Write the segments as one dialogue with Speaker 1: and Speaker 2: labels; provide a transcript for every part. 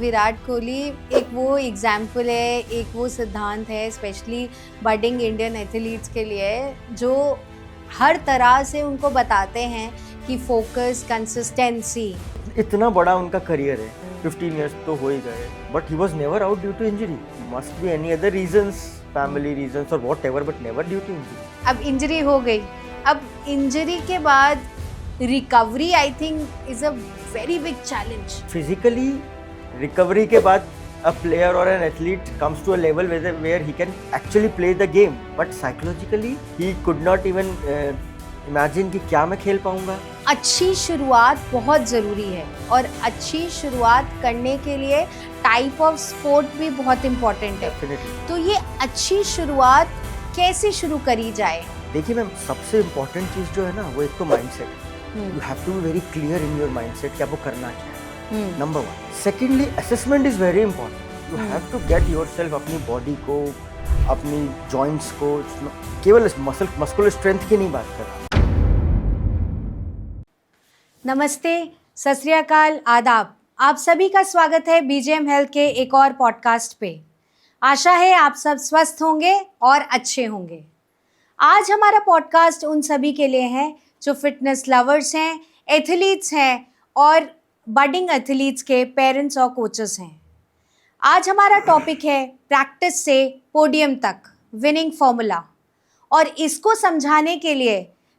Speaker 1: विराट कोहली एक वो एग्जाम्पल है, एक वो सिद्धांत है स्पेशली बडिंग इंडियन एथलीट्स के लिए, जो हर तरह से उनको बताते हैं कि फोकस, कंसिस्टेंसी।
Speaker 2: इतना बड़ा उनका करियर है, 15 इयर्स तो हो ही गए, but he was never out due to injury. Must be any other reasons, family reasons और whatever, but never due to injury.
Speaker 1: अब इंजरी हो गई, अब इंजरी के बाद recovery I think is a very big challenge.
Speaker 2: Physically recovery के बाद a player or an athlete comes to a level where he can actually play the game, but psychologically he could not even imagine कि क्या मैं खेल पाऊंगा.
Speaker 1: अच्छी शुरुआत बहुत ज़रूरी है और अच्छी शुरुआत करने के लिए टाइप ऑफ स्पोर्ट भी बहुत इम्पोर्टेंट है.
Speaker 2: Definitely.
Speaker 1: तो ये अच्छी शुरुआत कैसे शुरू करी जाए?
Speaker 2: देखिए मैम, सबसे इम्पोर्टेंट चीज़ जो है ना, वो एक तो mindset. You have to be very clear in your mindset कि आपको करना क्या है. Number 1. Secondly, assessment is very important. You have to get yourself, अपनी बॉडी को, अपनी जॉइंट्स को, केवल मस्कुलर स्ट्रेंथ की नहीं बात कर रहा.
Speaker 1: नमस्ते, सत श्री अकाल, आदाब. आप सभी का स्वागत है बीजेएम हेल्थ के एक और पॉडकास्ट पे. आशा है आप सब स्वस्थ होंगे और अच्छे होंगे. आज हमारा पॉडकास्ट उन सभी के लिए है जो फिटनेस लवर्स हैं, एथलीट्स हैं और बडिंग एथलीट्स के पेरेंट्स और कोचेस हैं. आज हमारा टॉपिक है प्रैक्टिस से पोडियम तक, विनिंग फॉर्मूला. और इसको समझाने के लिए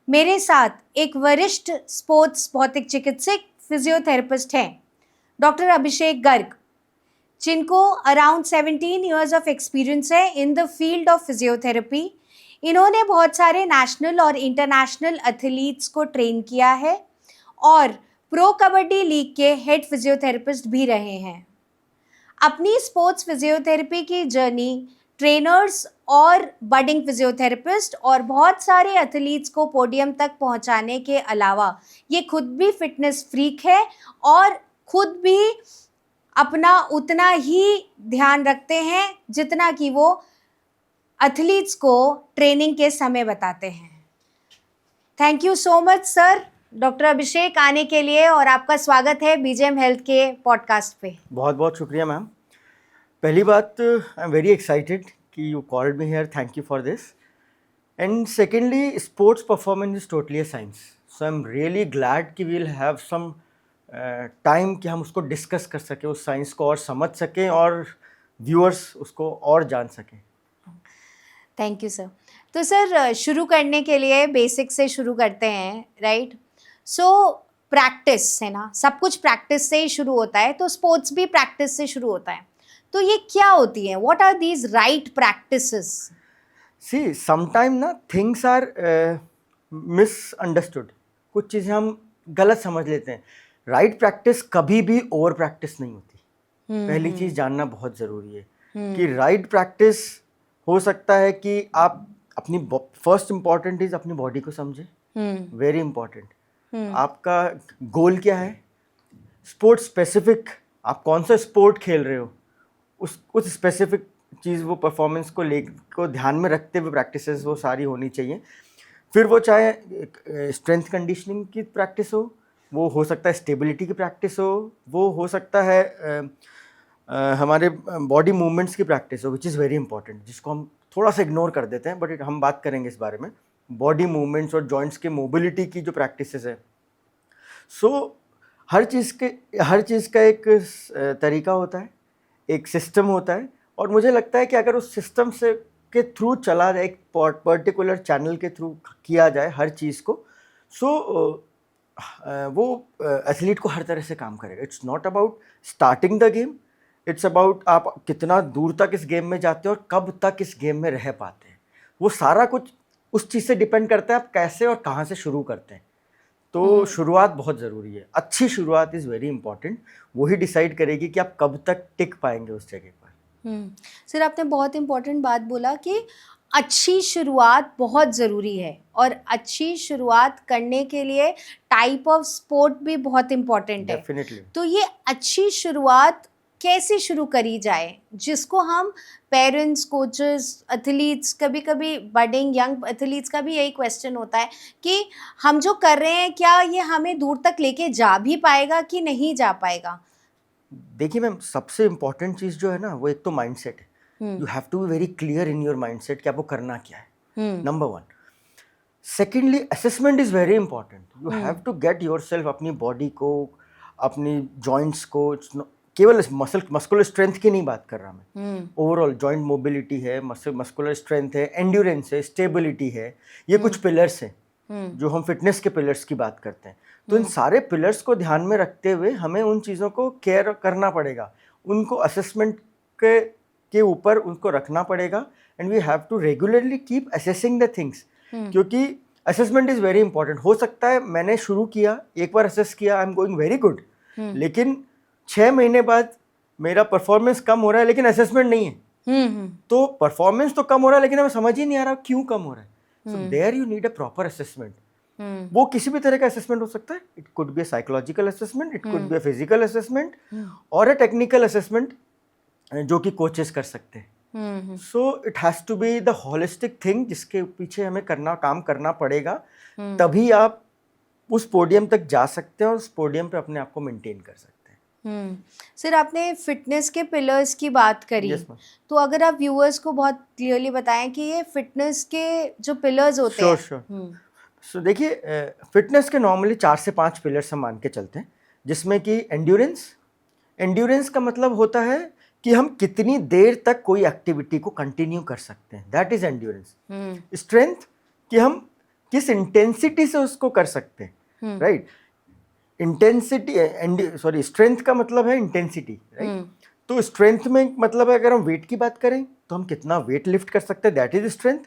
Speaker 1: मेरे साथ एक वरिष्ठ स्पोर्ट्स भौतिक चिकित्सक फिजियोथेरेपिस्ट हैं, डॉक्टर अभिषेक गर्ग, जिनको अराउंड 17 इयर्स ऑफ एक्सपीरियंस है in the field of physiotherapy. इन्होंने बहुत सारे नेशनल और इंटरनेशनल एथलीट्स को ट्रेन किया है और प्रो कबड्डी लीग के हेड फिजियोथेरेपिस्ट भी रहे हैं. अपनी स्पोर्ट्स फिजियोथेरेपी की जर्नी ट्रेनर्स और बडिंग फिजियोथेरेपिस्ट और बहुत सारे एथलीट्स को पोडियम तक पहुंचाने के अलावा ये खुद भी फिटनेस फ्रीक है और खुद भी अपना उतना ही ध्यान रखते हैं जितना कि वो एथलीट्स को ट्रेनिंग के समय बताते हैं. Thank you so much sir, doctor Abhishek, आने के लिए, और आपका स्वागत है बीजेएम हेल्थ के पॉडकास्ट पे.
Speaker 2: बहुत बहुत शुक्रिया मैम. पहली बात, आई एम वेरी एक्साइटेड कि you called me here. Thank you for this. And secondly, sports performance is totally a science. So I am really glad कि वील हैव सम टाइम कि हम उसको डिस्कस कर सकें, उस साइंस को और समझ सकें और व्यूअर्स उसको और जान सकें.
Speaker 1: Thank you sir. तो सर, शुरू करने के लिए बेसिक से शुरू करते हैं, राइट? सो प्रैक्टिस है ना, सब कुछ प्रैक्टिस से ही शुरू होता है, तो स्पोर्ट्स भी प्रैक्टिस से शुरू होता है. तो ये क्या होती है? What are these right practices?
Speaker 2: See, sometime ना थिंग्स आर मिसअंडरस्टूड. कुछ चीज़ें हम गलत समझ लेते हैं. राइट प्रैक्टिस कभी भी ओवर प्रैक्टिस नहीं होती. पहली चीज़ जानना बहुत ज़रूरी है कि राइट प्रैक्टिस हो सकता है कि आप अपनी फर्स्ट इम्पॉर्टेंट चीज़ अपनी बॉडी को समझें. Very important. आपका गोल क्या है, स्पोर्ट स्पेसिफिक, आप कौन सा स्पोर्ट खेल रहे हो, उस स्पेसिफिक चीज़, वो परफॉर्मेंस को ध्यान में रखते हुए प्रैक्टिसेस वो सारी होनी चाहिए. फिर वो चाहे स्ट्रेंथ कंडीशनिंग की प्रैक्टिस हो, हो सकता है स्टेबिलिटी की प्रैक्टिस हो सकता है हमारे बॉडी मूवमेंट्स की प्रैक्टिस हो, विच इज़ वेरी इंपॉर्टेंट, जिसको हम थोड़ा सा इग्नोर कर देते हैं, बट हम बात करेंगे इस बारे में. बॉडी मूवमेंट्स और जॉइंट्स के मोबिलिटी की जो प्रैक्टिसेस है. सो हर चीज़ का एक तरीका होता है, एक सिस्टम होता है, और मुझे लगता है कि अगर उस सिस्टम से के थ्रू चला जाए, एक पर्टिकुलर चैनल के थ्रू किया जाए हर चीज़ को, सो वो एथलीट को हर तरह से काम करेगा. It's not about starting the game, it's about आप कितना दूर तक इस गेम में जाते हैं और कब तक इस गेम में रह पाते हैं. वो सारा कुछ उस चीज़ से डिपेंड करता है आप कैसे और कहाँ से शुरू करते हैं. तो शुरुआत बहुत ज़रूरी है. अच्छी शुरुआत इज़ वेरी इंपॉर्टेंट. वही डिसाइड करेगी कि आप कब तक टिक पाएंगे उस जगह पर.
Speaker 1: सर, आपने बहुत इम्पोर्टेंट बात बोला कि अच्छी शुरुआत बहुत ज़रूरी है और अच्छी शुरुआत करने के लिए टाइप ऑफ स्पोर्ट भी बहुत इम्पोर्टेंट है.
Speaker 2: डेफिनेटली.
Speaker 1: तो ये अच्छी शुरुआत कैसे शुरू करी जाए, जिसको हम पेरेंट्स, कोचेस, एथलीट्स, कभी कभी बडिंग यंग एथलीट्स का भी यही क्वेश्चन होता है कि हम जो कर रहे हैं क्या ये हमें दूर तक लेके जा भी पाएगा कि नहीं जा पाएगा.
Speaker 2: देखिए मैम, सबसे इम्पोर्टेंट चीज़ जो है ना, वो एक तो माइंडसेट है. You have to be very clear in your mindset कि आपको करना क्या है, number 1. Secondly, assessment is very important. You have to get yourself, अपनी बॉडी को, अपनी जॉइंट्स को, केवल मस्कुलर स्ट्रेंथ की नहीं बात कर रहा मैं, ओवरऑल जॉइंट मोबिलिटी है, मस्कुलर स्ट्रेंथ है, एंड्योरेंस है, स्टेबिलिटी है, ये कुछ पिलर्स हैं जो हम फिटनेस के पिलर्स की बात करते हैं. तो इन सारे पिलर्स को ध्यान में रखते हुए हमें उन चीज़ों को केयर करना पड़ेगा, उनको असेसमेंट के ऊपर उनको रखना पड़ेगा. And we have to regularly keep assessing the things, क्योंकि असेसमेंट इज़ वेरी इंपॉर्टेंट. हो सकता है मैंने शुरू किया, एक बार असेस किया, I am going very good, लेकिन 6 महीने बाद मेरा परफॉर्मेंस कम हो रहा है, लेकिन असेसमेंट नहीं है. तो परफॉर्मेंस तो कम हो रहा है, लेकिन हमें समझ ही नहीं आ रहा क्यों कम हो रहा है. So there you need a proper assessment. वो किसी भी तरह का असेसमेंट हो सकता है. It could be a psychological assessment, it could be a physical assessment, और अ टेक्निकल असेसमेंट जो कि कोचेस कर सकते हैं. So it has to be the holistic thing जिसके पीछे हमें काम करना पड़ेगा. तभी आप उस पोडियम तक जा सकते हैं और उस पोडियम पे अपने आप को मेंटेन कर सकते हैं.
Speaker 1: सर, आपने फिटनेस के पिलर्स की बात करी.
Speaker 2: Yes, ma'am.
Speaker 1: तो अगर आप व्यूअर्स को बहुत क्लियरली बताएं कि ये फिटनेस के जो पिलर्स होते हैं.
Speaker 2: श्योर. सो देखिए, फिटनेस के नॉर्मली 4 से 5 पिलर्स हम मान के चलते हैं, जिसमें कि एंड्योरेंस का मतलब होता है कि हम कितनी देर तक कोई एक्टिविटी को कंटिन्यू कर सकते हैं, दैट इज एंड्योरेंस. स्ट्रेंथ, कि हम किस इंटेंसिटी से उसको कर सकते हैं, राइट. स्ट्रेंथ का मतलब है इंटेंसिटी, राइट. तो स्ट्रेंथ में मतलब है, अगर हम वेट की बात करें तो हम कितना वेट लिफ्ट कर सकते हैं, दैट इज स्ट्रेंथ.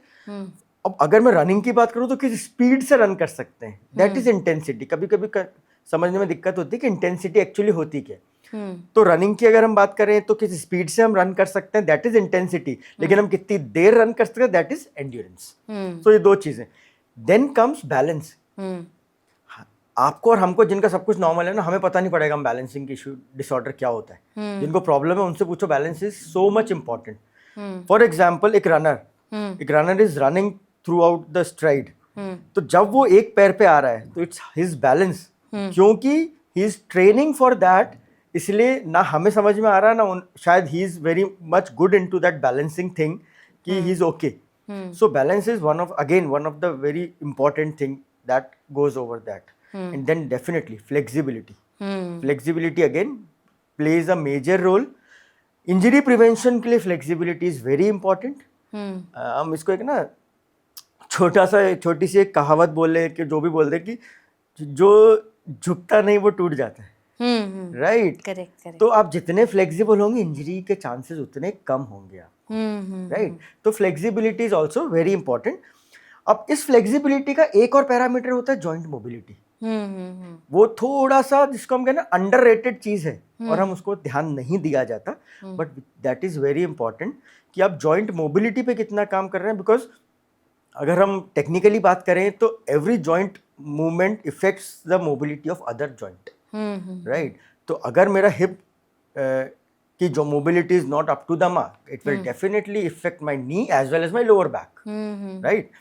Speaker 2: अब अगर मैं रनिंग की बात करूं तो किस स्पीड से रन कर सकते हैं, दैट इज इंटेंसिटी. कभी कभी समझने में दिक्कत होती है कि इंटेंसिटी एक्चुअली होती क्या है. तो रनिंग की अगर हम बात करें तो किस स्पीड से हम रन कर सकते हैं, दैट इज इंटेंसिटी. लेकिन हम कितनी देर रन कर सकते हैं, दैट इज एंड्योरेंस. तो ये 2 चीजें. Then comes balance. आपको और हमको, जिनका सब कुछ नॉर्मल है ना, हमें पता नहीं पड़ेगा हम बैलेंसिंग इशू डिसऑर्डर क्या होता है. जिनको प्रॉब्लम है उनसे पूछो. Balance is so much important. For example, एक runner is running throughout the stride. तो जब वो एक पैर पे आ रहा है तो इट्स हिज बैलेंस, क्योंकि he is training for that. इसलिए ना हमें समझ में आ रहा है ना शायद he is very much good in to that balancing thing कि he is okay. So balance is one of the very important thing that goes over that. And then definitely flexibility again plays a major role. Injury prevention के लिए flexibility is very important. हम इसको एक ना छोटी सी एक कहावत बोले कि जो भी बोल दे कि जो झुकता नहीं वो टूट जाता है, राइट.
Speaker 1: करेक्ट.
Speaker 2: तो आप जितने फ्लेक्सिबल होंगे, इंजरी के चांसेस उतने कम होंगे आप, राइट. तो flexibility is also very important. अब इस फ्लेक्सिबिलिटी का एक और पैरामीटर होता है जॉइंट मोबिलिटी. वो थोड़ा सा, जिसको हम कहते हैं अंडररेटेड चीज है, और हम उसको ध्यान नहीं दिया जाता, but that is very important कि आप जॉइंट मोबिलिटी पे कितना काम कर रहे हैं. बिकॉज अगर हम टेक्निकली बात करें तो every joint movement affects the mobility of other joint, right. तो अगर मेरा हिप की जो mobility is not up to the mark, it will definitely affect my knee as well as my lower back, right.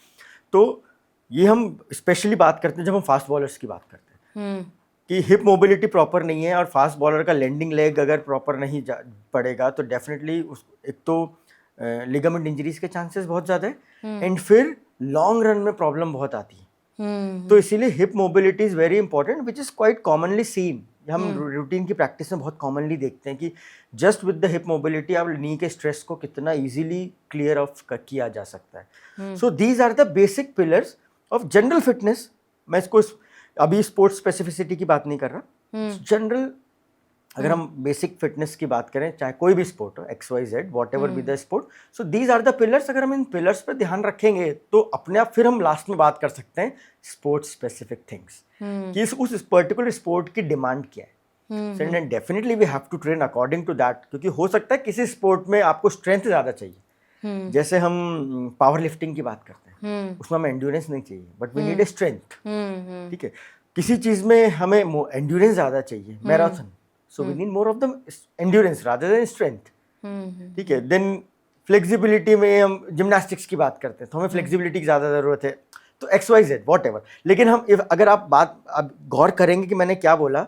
Speaker 2: तो ये हम specially बात करते हैं जब हम फास्ट बॉलर्स की बात करते हैं कि हिप मोबिलिटी प्रॉपर नहीं है, और फास्ट बॉलर का लैंडिंग लेग अगर प्रॉपर नहीं पड़ेगा तो डेफिनेटली एक तो लिगामेंट इंजरीज के चांसेस बहुत ज़्यादा है, एंड फिर लॉन्ग रन में प्रॉब्लम बहुत आती है. तो इसीलिए hip mobility is very important, which is quite commonly seen. हम रूटीन की प्रैक्टिस में बहुत कॉमनली देखते हैं कि just with the hip mobility आप नी के स्ट्रेस को कितना इजीली क्लियर ऑफ किया जा सकता है. So these are the basic pillars of general fitness. मैं इसको अभी स्पोर्ट्स स्पेसिफिसिटी की बात नहीं कर रहा, जनरल अगर हम बेसिक फिटनेस की बात करें, चाहे कोई भी स्पोर्ट हो, XYZ whatever be the sport, so these are the pillars. अगर हम इन पिलर्स पर ध्यान रखेंगे तो अपने आप फिर हम लास्ट में बात कर सकते हैं स्पोर्ट्स स्पेसिफिक थिंग्स, कि उस पर्टिकुलर स्पोर्ट की डिमांड क्या है. Definitely we have to train according to that, क्योंकि हो सकता है किसी स्पोर्ट में आपको स्ट्रेंथ ज़्यादा चाहिए. जैसे हम पावर लिफ्टिंग की बात करते हैं, उसमें हमें एंड्योरेंस नहीं चाहिए, but we need a strength, ठीक है. किसी चीज़ में हमें एंड्योरेंस ज़्यादा चाहिए, marathon, so we need more of the endurance rather than strength, ठीक है. देन फ्लेक्सिबिलिटी में हम जिम्नास्टिक्स की बात करते हैं तो हमें फ्लेक्सिबिलिटी की ज़्यादा ज़रूरत है. तो XYZ वॉट एवर. लेकिन हम अगर आप गौर करेंगे कि मैंने क्या बोला,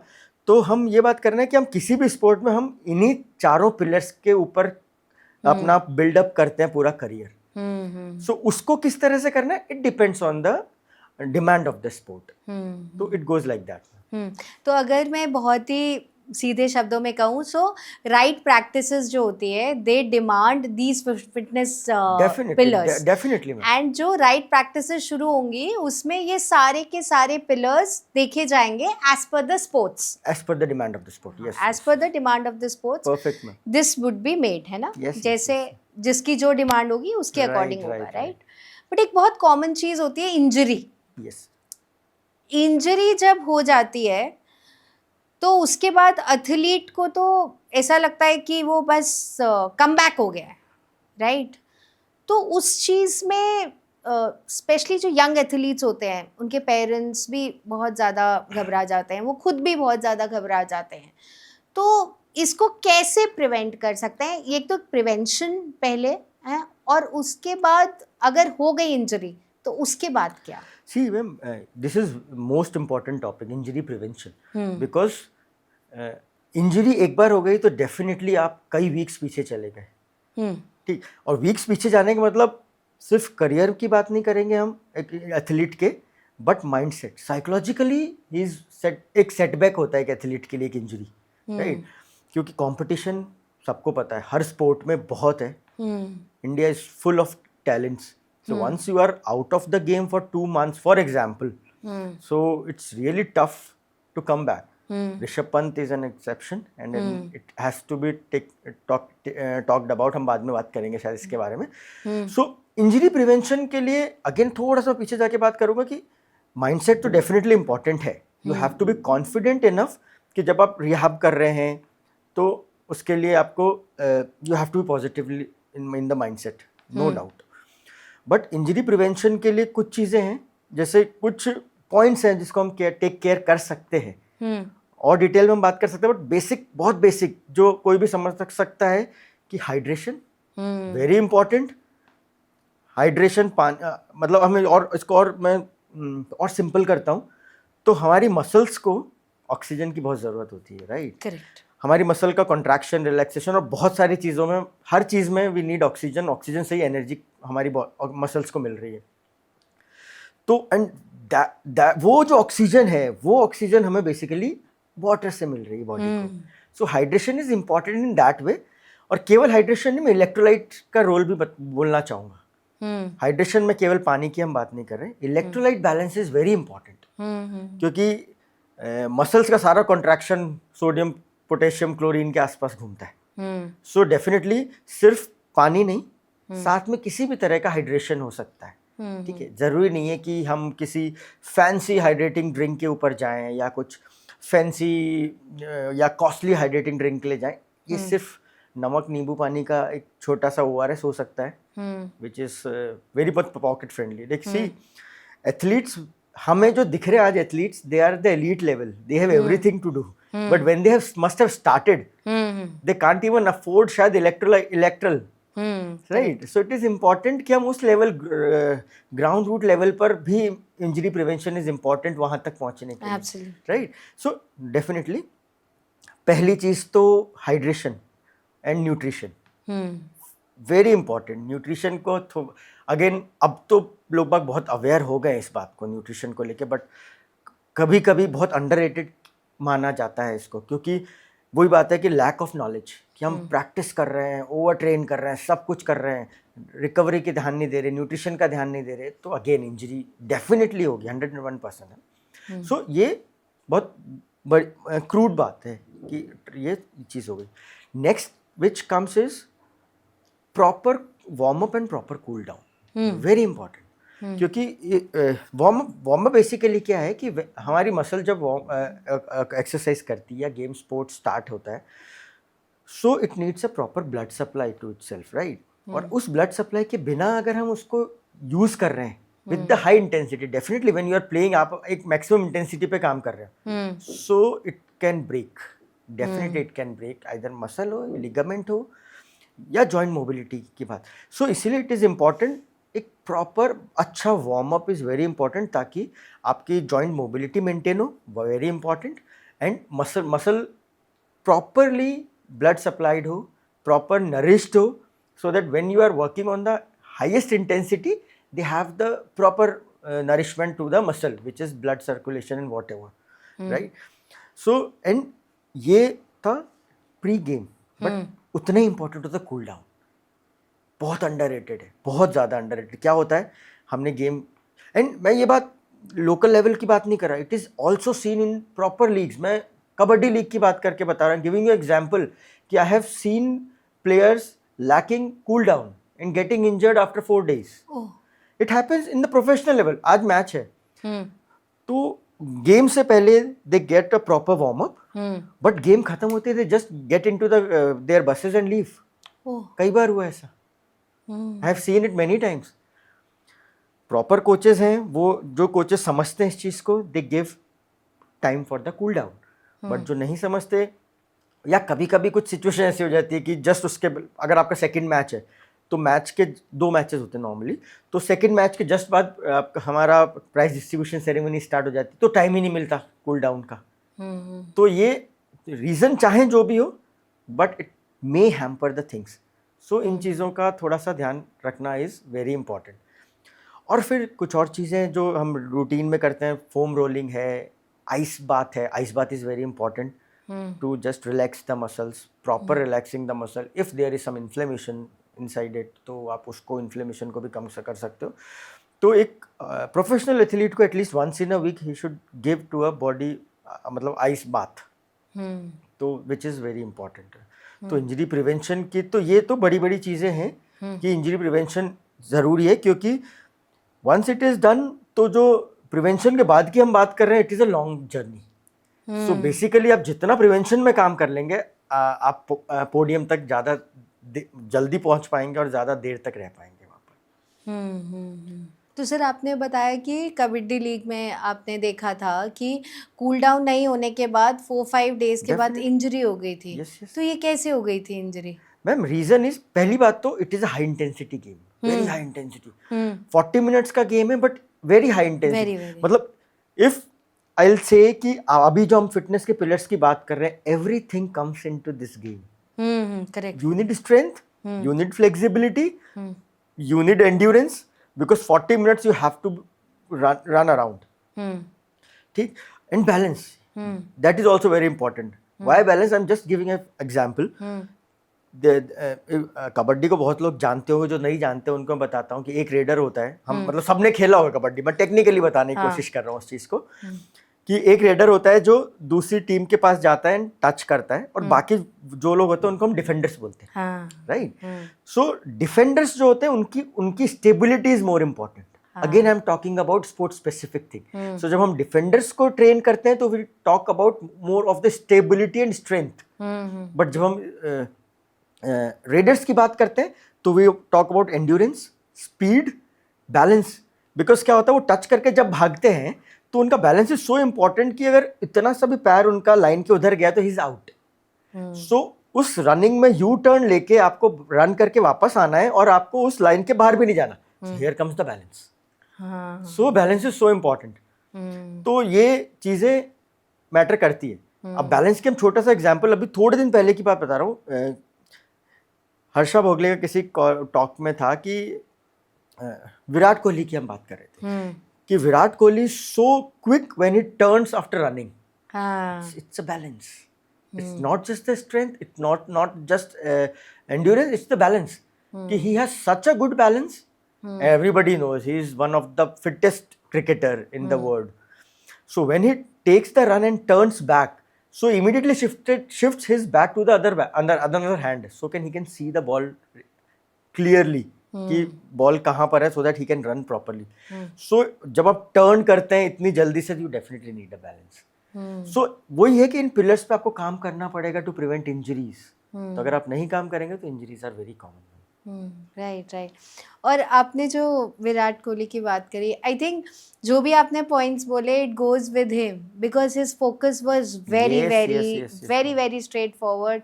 Speaker 2: तो हम ये बात कर रहे हैं कि हम किसी भी स्पोर्ट में हम इन्हीं चारों पिलर्स के ऊपर अपना बिल्डअप करते हैं पूरा करियर। सो उसको किस तरह से करना है, it depends on the demand of the sport. तो इट गोज लाइक दैट।
Speaker 1: तो अगर मैं बहुत ही सीधे शब्दों में कहूँ, सो राइट प्रैक्टिसेस जो होती है they demand these fitness pillars
Speaker 2: definitely
Speaker 1: and जो राइट प्रैक्टिसेस शुरू होंगी उसमें ये सारे के सारे पिलर्स देखे जाएंगे as per the sports,
Speaker 2: as per the demand of the sport. Yes,
Speaker 1: as per the demand of the sports
Speaker 2: perfect ma'am.
Speaker 1: This would be made, है ना?
Speaker 2: Yes,
Speaker 1: जैसे जिसकी जो डिमांड होगी उसके
Speaker 2: Right,
Speaker 1: अकॉर्डिंग होगा,
Speaker 2: right,
Speaker 1: राइट? बट एक बहुत कॉमन चीज होती है इंजरी।
Speaker 2: यस,
Speaker 1: इंजरी जब हो जाती है तो उसके बाद एथलीट को तो ऐसा लगता है कि वो बस कम बैक हो गया है, राइट? तो उस चीज़ में स्पेशली जो यंग एथलीट्स होते हैं उनके पेरेंट्स भी बहुत ज़्यादा घबरा जाते हैं, वो खुद भी बहुत ज़्यादा घबरा जाते हैं। तो इसको कैसे प्रिवेंट कर सकते हैं? ये एक तो प्रिवेंशन पहले है, और उसके बाद अगर हो गई इंजरी तो उसके बाद क्या?
Speaker 2: See, ma'am, this is most important topic, injury prevention. Because injury एक बार हो गई तो डेफिनेटली आप कई वीक्स पीछे चले गए, ठीक। और वीक्स पीछे जाने का मतलब सिर्फ करियर की बात नहीं करेंगे हम एक एथलीट के, बट माइंडसेट, साइकोलॉजिकली इज एक सेटबैक होता है एक एथलीट के लिए एक इंजरी, राइट? क्योंकि कंपटीशन सबको पता है हर स्पोर्ट में बहुत है। India is full of talents. So once you are out of the game for 2 months, for example, so it's really tough to come back. Rishabh Pant is an exception, and then it has to be talked about. हम बाद में बात करेंगे शायद इसके बारे में। So injury prevention के लिए अगेन थोड़ा सा पीछे जाके बात करूँगा कि माइंडसेट तो डेफिनेटली इंपॉर्टेंट है। You have to be confident enough कि जब आप रिहैब कर रहे हैं तो उसके लिए आपको you have to be positively in the mindset, no doubt. But injury prevention के लिए कुछ चीज़ें हैं, जैसे कुछ पॉइंट्स हैं जिसको हम टेक केयर कर सकते हैं, और डिटेल में हम बात कर सकते हैं, बट बेसिक, बहुत बेसिक जो कोई भी समझ सकता है कि हाइड्रेशन वेरी इंपॉर्टेंट। हाइड्रेशन मतलब हमें, और इसको और मैं और सिंपल करता हूँ तो हमारी मसल्स को ऑक्सीजन की बहुत ज़रूरत होती है, राइट?
Speaker 1: करेक्ट।
Speaker 2: हमारी मसल का कॉन्ट्रैक्शन, रिलैक्सेशन और बहुत सारी चीज़ों में, हर चीज़ में वी नीड ऑक्सीजन। ऑक्सीजन से ही एनर्जी हमारी मसल्स को मिल रही है। तो एंड वो जो ऑक्सीजन है, वो ऑक्सीजन हमें बेसिकली वाटर से मिल रही है बॉडी को। So hydration is important in that way. और केवल हाइड्रेशन नहीं, मैं इलेक्ट्रोलाइट का रोल भी बोलना चाहूँगा। हाइड्रेशन में केवल पानी की हम बात नहीं कर रहे, electrolyte balance is very important, क्योंकि मसल्स का सारा कॉन्ट्रैक्शन सोडियम, पोटेशियम, क्लोरीन के आसपास घूमता है। सो डेफिनेटली सिर्फ पानी नहीं, साथ में किसी भी तरह का हाइड्रेशन हो सकता है, ठीक है? ज़रूरी नहीं है कि हम किसी फैंसी हाइड्रेटिंग ड्रिंक के ऊपर जाएं या कुछ फैंसी या कॉस्टली हाइड्रेटिंग ड्रिंक ले जाएं। ये सिर्फ नमक नींबू पानी का एक छोटा सा ORS हो सकता है, which is very pocket friendly. देखिए सी एथलीट्स, हमें जो दिख रहे हैं आज athletes, they are the elite level, they have everything to do, but when they must have started, they can't even afford शायद Electral, right? So it is important कि हम उस लेवल, ग्राउंड रूट लेवल पर भी injury prevention is important वहां तक पहुंचने के लिए, राइट? सो डेफिनेटली पहली चीज तो hydration and nutrition, very important. Nutrition को अगेन अब तो लोग बाग बहुत अवेयर हो गए इस बात को, न्यूट्रिशन को लेके, बट कभी कभी बहुत अंडररेटेड माना जाता है इसको, क्योंकि वही बात है कि लैक ऑफ नॉलेज, कि हम प्रैक्टिस कर रहे हैं, ओवर ट्रेन कर रहे हैं, सब कुछ कर रहे हैं, रिकवरी के ध्यान नहीं दे रहे, न्यूट्रिशन का ध्यान नहीं दे रहे, तो अगेन इंजरी डेफिनेटली होगी, 101% है। सो ये बहुत बड़ी क्रूड बात है कि ये चीज़ हो गई। Next which comes is proper warm up and proper cool down, very important. क्योंकि वार्म अप बेसिकली क्या है कि हमारी मसल जब एक्सरसाइज करती है या गेम स्पोर्ट स्टार्ट होता है, so it needs a proper blood supply to itself, right? और उस ब्लड सप्लाई के बिना अगर हम उसको यूज कर रहे हैं with the high intensity, definitely when you are playing, आप एक मैक्सिमम इंटेंसिटी पे काम कर रहे हैं, so it can break, definitely it can break, either muscle हो, लिगामेंट हो या जॉइंट मोबिलिटी की बात। सो इसीलिए इट इज़ इम्पॉर्टेंट, एक प्रॉपर अच्छा warm up is very important, ताकि आपकी जॉइंट मोबिलिटी मेंटेन हो, very important, and muscle properly blood supplied हो, प्रॉपर नरिश्ड हो, so that when you are working on the highest intensity, they have the proper nourishment to the muscle, which is blood circulation and whatever, right? So and ये था pre game, but उतना ही important होता है cool down. बहुत underrated है, बहुत ज़्यादा underrated. क्या होता है, हमने गेम, एंड मैं ये बात लोकल लेवल की बात नहीं कर रहा, it is also seen in proper leagues. मैं कबड्डी लीग की बात करके बता रहा हूँ, गिविंग यू एग्जाम्पल कि I have seen players lacking cool down and getting injured after 4 days. It happens in the professional level. आज मैच है, तो गेम से पहले they get a proper warm up, but game खत्म होते they just get into their buses and leave. कई बार हुआ ऐसा. I have seen it many times. Proper coaches हैं, वो जो कोचेस समझते हैं इस चीज़ को, they give time for the cool down. But जो नहीं समझते, या कभी कभी कुछ सिचुएशन ऐसी हो जाती है कि जस्ट उसके, अगर आपका सेकंड मैच है तो मैच के 2 मैचेस होते हैं नॉर्मली, तो सेकंड मैच के जस्ट बाद हमारा प्राइज डिस्ट्रीब्यूशन सेरेमनी स्टार्ट हो जाती है, तो टाइम ही नहीं मिलता कूल डाउन का. तो ये रीज़न चाहे जो भी हो, but it may hamper the things. So इन चीज़ों का थोड़ा सा ध्यान रखना इज़ वेरी इंपॉर्टेंट. और फिर कुछ और चीज़ें जो हम रूटीन में करते हैं, फोम रोलिंग है, आइस बाथ है. Ice bath is very important to just relax the muscles, proper relaxing the muscle. If there is some inflammation inside it, तो आप उसको inflammation को भी कम कर सकते हो. तो एक प्रोफेशनल एथलीट को at least once in a week he should give to a body, मतलब आइस बाथ, तो विच इज़ वेरी इंपॉर्टेंट. तो इंजरी प्रिवेंशन की तो ये तो बड़ी बड़ी चीज़ें हैं कि इंजरी प्रिवेंशन ज़रूरी है, क्योंकि वंस इट इज़ डन, तो जो प्रिवेंशन के बाद की हम बात कर रहे हैं, it is a long journey. So basically आप जितना प्रिवेंशन में काम कर लेंगे, आप पोडियम तक ज़्यादा जल्दी पहुंच पाएंगे और ज़्यादा देर तक रह पाएंगे वहाँ पर.
Speaker 1: तो सर आपने बताया कि कबड्डी लीग में आपने देखा था कि कूल डाउन नहीं होने के बाद 4-5 डेज के बाद इंजरी हो गई थी. तो ये कैसे हो गई थी इंजरी?
Speaker 2: मैम रीज़न इज, पहली बात तो it is a high intensity game, very high intensity. 40 minutes का गेम है, बट वेरी हाई इंटेंसिटी. मतलब इफ आई विल से कि अभी जो हम फिटनेस के पिलर्स की बात कर रहे हैं, everything comes into this game.
Speaker 1: Correct.
Speaker 2: You need strength, you need flexibility, you need endurance, because 40 minutes you have to run around. ठीक. And balance, that is also very important. Why balance? I am just giving an example. Kabaddi को बहुत लोग जानते हो, जो नहीं जानते उनको मैं बताता हूँ कि एक रेडर होता है. हम मतलब सबने खेला होगा कबड्डी, मैं टेक्निकली बताने की कोशिश कर रहा हूँ उस चीज़ को, कि एक रेडर होता है जो दूसरी टीम के पास जाता है, टच करता है, और बाकी जो लोग होते हैं उनको हम डिफेंडर्स बोलते हैं. राइट. सो डिफेंडर्स जो होते हैं, उनकी stability is more important. Again I am talking about sports specific thing. So जब हम डिफेंडर्स को ट्रेन करते हैं तो we talk about more of the stability and strength. But जब हम रेडर्स की बात करते हैं तो we talk about endurance, speed, balance. Because क्या होता है, वो टच करके जब भागते हैं तो उनका बैलेंस इज सो इम्पोर्टेंट कि अगर इतना सा भी पैर उनका लाइन के उधर गया तो ही इज आउट. सो उस रनिंग में यू टर्न लेके आपको रन करके वापस आना है, और आपको उस लाइन के बाहर भी नहीं जाना. Here comes the balance. So balance is so important. तो ये चीज़ें मैटर करती है. अब बैलेंस के हम छोटा सा एग्जाम्पल, अभी थोड़े दिन पहले की बात बता रहा हूँ. हर्षा भोगले का किसी टॉक में था कि विराट कोहली की हम बात कर रहे थे, कि Virat Kohli so quick when he turns after running. It's a balance. It's not just the strength, it's not just endurance, it's the balance. कि he has such a good balance. Everybody knows he is one of the fittest cricketer in the world. So when he takes the run and turns back, so immediately shifts his back to the other hand, so he can see the ball clearly कि ball कहाँ पर है, so that he can run properly. So जब आप turn करते हैं इतनी जल्दी से, you definitely need a balance. So वही है कि इन पिलर्स पे आपको काम करना पड़ेगा to prevent injuries. तो अगर आप नहीं काम करेंगे तो injuries are very common.
Speaker 1: Right. और आपने जो विराट कोहली की बात करी, आई थिंक जो भी आपने पॉइंट्स बोले, it goes with him because his focus was very very straight forward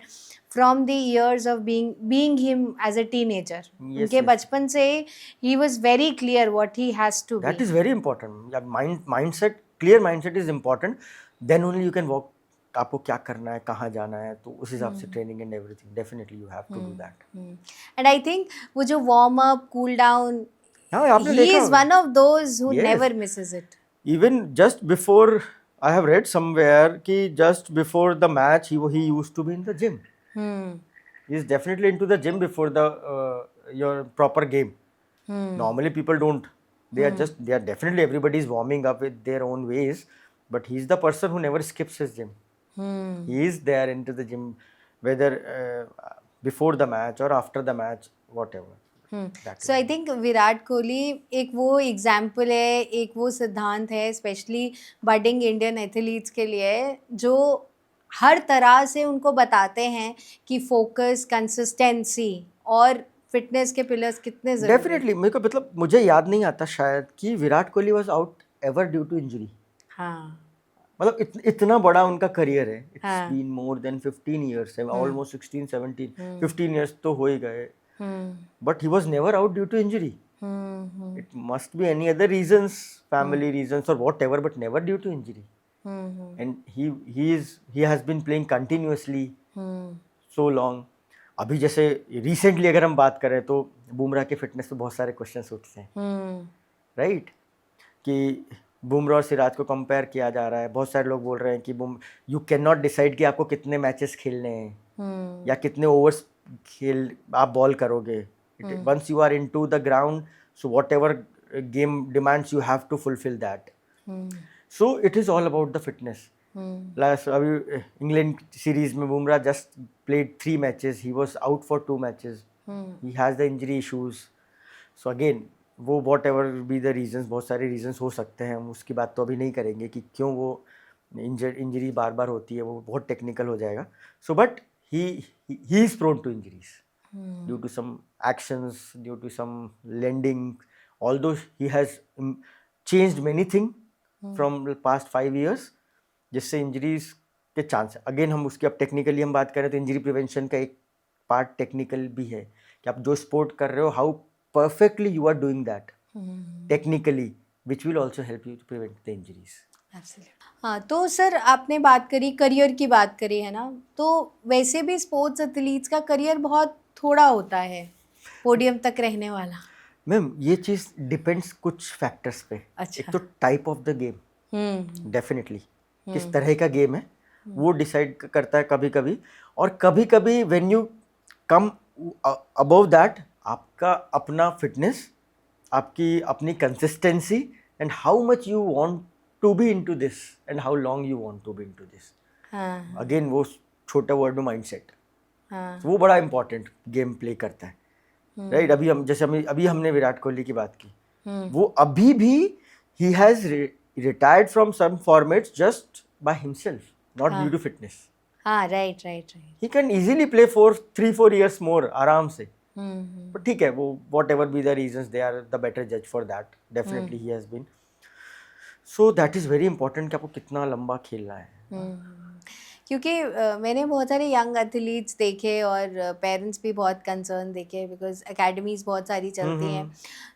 Speaker 1: from the years of being him as a teenager. उनके बचपन से ही was very clear what he has to be.
Speaker 2: That is very important. mindset, clear mindset is important. Then only you can walk आपको क्या करना है, कहाँ जाना है, तो उस हिसाब से training and everything definitely you have to do that.
Speaker 1: And I think वो जो वार्म अप कूल डाउन,
Speaker 2: हाँ, आपने
Speaker 1: he
Speaker 2: देखा
Speaker 1: is
Speaker 2: होगा.
Speaker 1: one of those who
Speaker 2: Yes.
Speaker 1: never misses it.
Speaker 2: Even just before, I have read somewhere कि just before the match he used to be in the gym. He is definitely into the gym before the your proper game. Normally people don't. They are definitely, everybody is warming up with their own ways, but he is the person who never skips his gym. He is there into the gym, whether before the match or after the match, whatever. That
Speaker 1: so I think Virat Kohli एक वो example है, एक वो सिद्धांत है specially budding Indian athletes के लिए, जो हर तरह से उनको बताते हैं कि फोकस, कंसिस्टेंसी और फिटनेस के पिलर्स कितने जरूरी हैं.
Speaker 2: डेफिनेटली. मेरे को मतलब मुझे याद नहीं आता शायद कि Virat Kohli was out ever due to injury.
Speaker 1: हाँ,
Speaker 2: मतलब इतना बड़ा उनका करियर है. इट्स
Speaker 1: हाँ.
Speaker 2: Been more than 15 years, almost 16 17 15 years तो हो ही गए, but he was never out due to injury. It must be any other reasons, family reasons और whatever, but never due to injury. And he has been playing continuously so long. अभी जैसे recently अगर हम बात करें तो बुमराह के fitness पे बहुत सारे क्वेश्चंस उठते हैं, राइट? कि बुमराह और सिराज को कंपेयर किया जा रहा है. बहुत सारे लोग बोल रहे हैं कि यू कैन नॉट डिसाइड कि आपको कितने मैचेस खेलने हैं या कितने ओवर्स खेल आप बॉल करोगे. Once you are into the ground, so whatever game demands you have to fulfil that. So it is all about the fitness. Last अभी इंग्लैंड सीरीज में Bumrah just played 3 matches, he was out for 2 matches, he has the injury issues. So again वो whatever be the reasons, बहुत सारे reasons हो सकते हैं, हम उसकी बात तो अभी नहीं करेंगे कि क्यों वो इंजरी बार बार होती है, वो बहुत टेक्निकल हो जाएगा. So but he is prone to injuries due to some actions, due to some lending, although he has changed many things from the past 5 years, जिससे इंजरीज के चांस. अगेन हम उसकी अब टेक्निकली हम बात करें तो इंजरी प्रिवेंशन का एक पार्ट टेक्निकल भी है कि आप जो स्पोर्ट कर रहे हो, how perfectly you are doing that technically, which will also help you to prevent the injuries.
Speaker 1: हाँ, तो सर आपने बात करी, करियर की बात करी है ना, तो वैसे भी स्पोर्ट्स एथलीट्स का करियर बहुत थोड़ा होता है पोडियम तक रहने वाला.
Speaker 2: मैम ये चीज़ डिपेंड्स कुछ फैक्टर्स पे.
Speaker 1: अच्छा.
Speaker 2: एक तो type of the game, definitely किस तरह का गेम है वो डिसाइड करता है कभी कभी, और कभी कभी when you come above that, आपका अपना फिटनेस, आपकी अपनी consistency and how much you want to be into this and how long you want to be into this. Again वो छोटा वर्ड में माइंडसेट, वो बड़ा इंपॉर्टेंट गेम प्ले करता है, राइट? अभी हम जैसे अभी हमने विराट कोहली की बात की, वो अभी भी he has retired from some formats just by himself, not due to fitness.
Speaker 1: हाँ, right.
Speaker 2: He can easily play for 3-4 years more आराम से. but ठीक है, वो whatever be the reasons, they are the better judge for that. Definitely he has been. So that is very important कि आपको कितना लंबा खेलना है.
Speaker 1: क्योंकि मैंने बहुत सारे यंग एथलीट्स देखे और पेरेंट्स भी बहुत कंसर्न देखे, बिकॉज एकेडमीज बहुत सारी चलती हैं.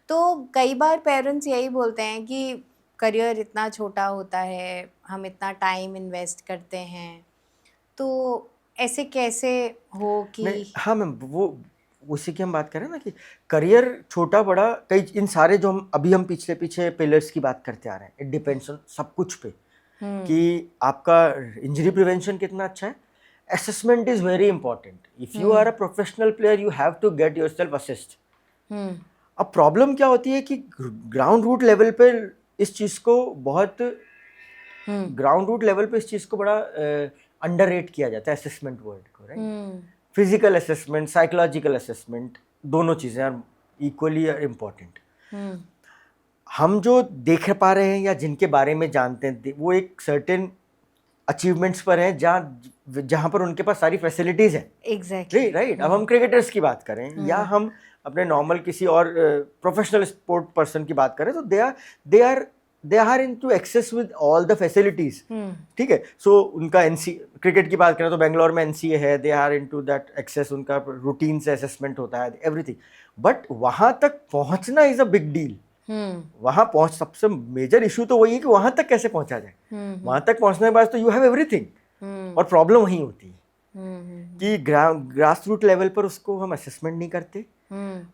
Speaker 1: तो कई बार पेरेंट्स यही बोलते हैं कि करियर इतना छोटा होता है, हम इतना टाइम इन्वेस्ट करते हैं, तो ऐसे कैसे हो कि.
Speaker 2: हाँ मैम, वो उसी की हम बात करें ना कि करियर छोटा बड़ा, कई इन सारे जो हम पीछे पिलर्स की बात करते आ रहे हैं, इट डिपेंड्स ऑन सब कुछ पे कि आपका इंजरी प्रिवेंशन कितना अच्छा है. Assessment is very important. If you are a professional player, you have to get yourself assist. अब प्रॉब्लम क्या होती है कि ग्राउंड रूट लेवल पे इस चीज़ को बड़ा अंडररेट किया जाता है, असेसमेंट वर्ड को, right? Physical assessment, psychological assessment, दोनों चीज़ें आर इक्वली इम्पॉर्टेंट. हम जो देख पा रहे हैं या जिनके बारे में जानते हैं, वो एक सर्टेन अचीवमेंट्स पर हैं जहाँ पर उनके पास सारी फैसिलिटीज़ हैं.
Speaker 1: Exactly,
Speaker 2: right. अब हम क्रिकेटर्स की बात करें या हम अपने नॉर्मल किसी और प्रोफेशनल स्पोर्ट पर्सन की बात करें, तो they are into access with all the facilities. ठीक है. सो उनका क्रिकेट की बात करें तो बेंगलोर में एनसीए है, they are into that access, उनका रूटीन से असेसमेंट होता है, एवरीथिंग. बट वहाँ तक पहुँचना इज अ बिग डील. सबसे मेजर इशू तो वही है कि वहाँ तक कैसे पहुँचा जाए. वहाँ तक पहुँचने के बाद तो यू हैव एवरीथिंग, और प्रॉब्लम वहीं होती है कि ग्रास रूट लेवल पर उसको हम असेसमेंट नहीं करते।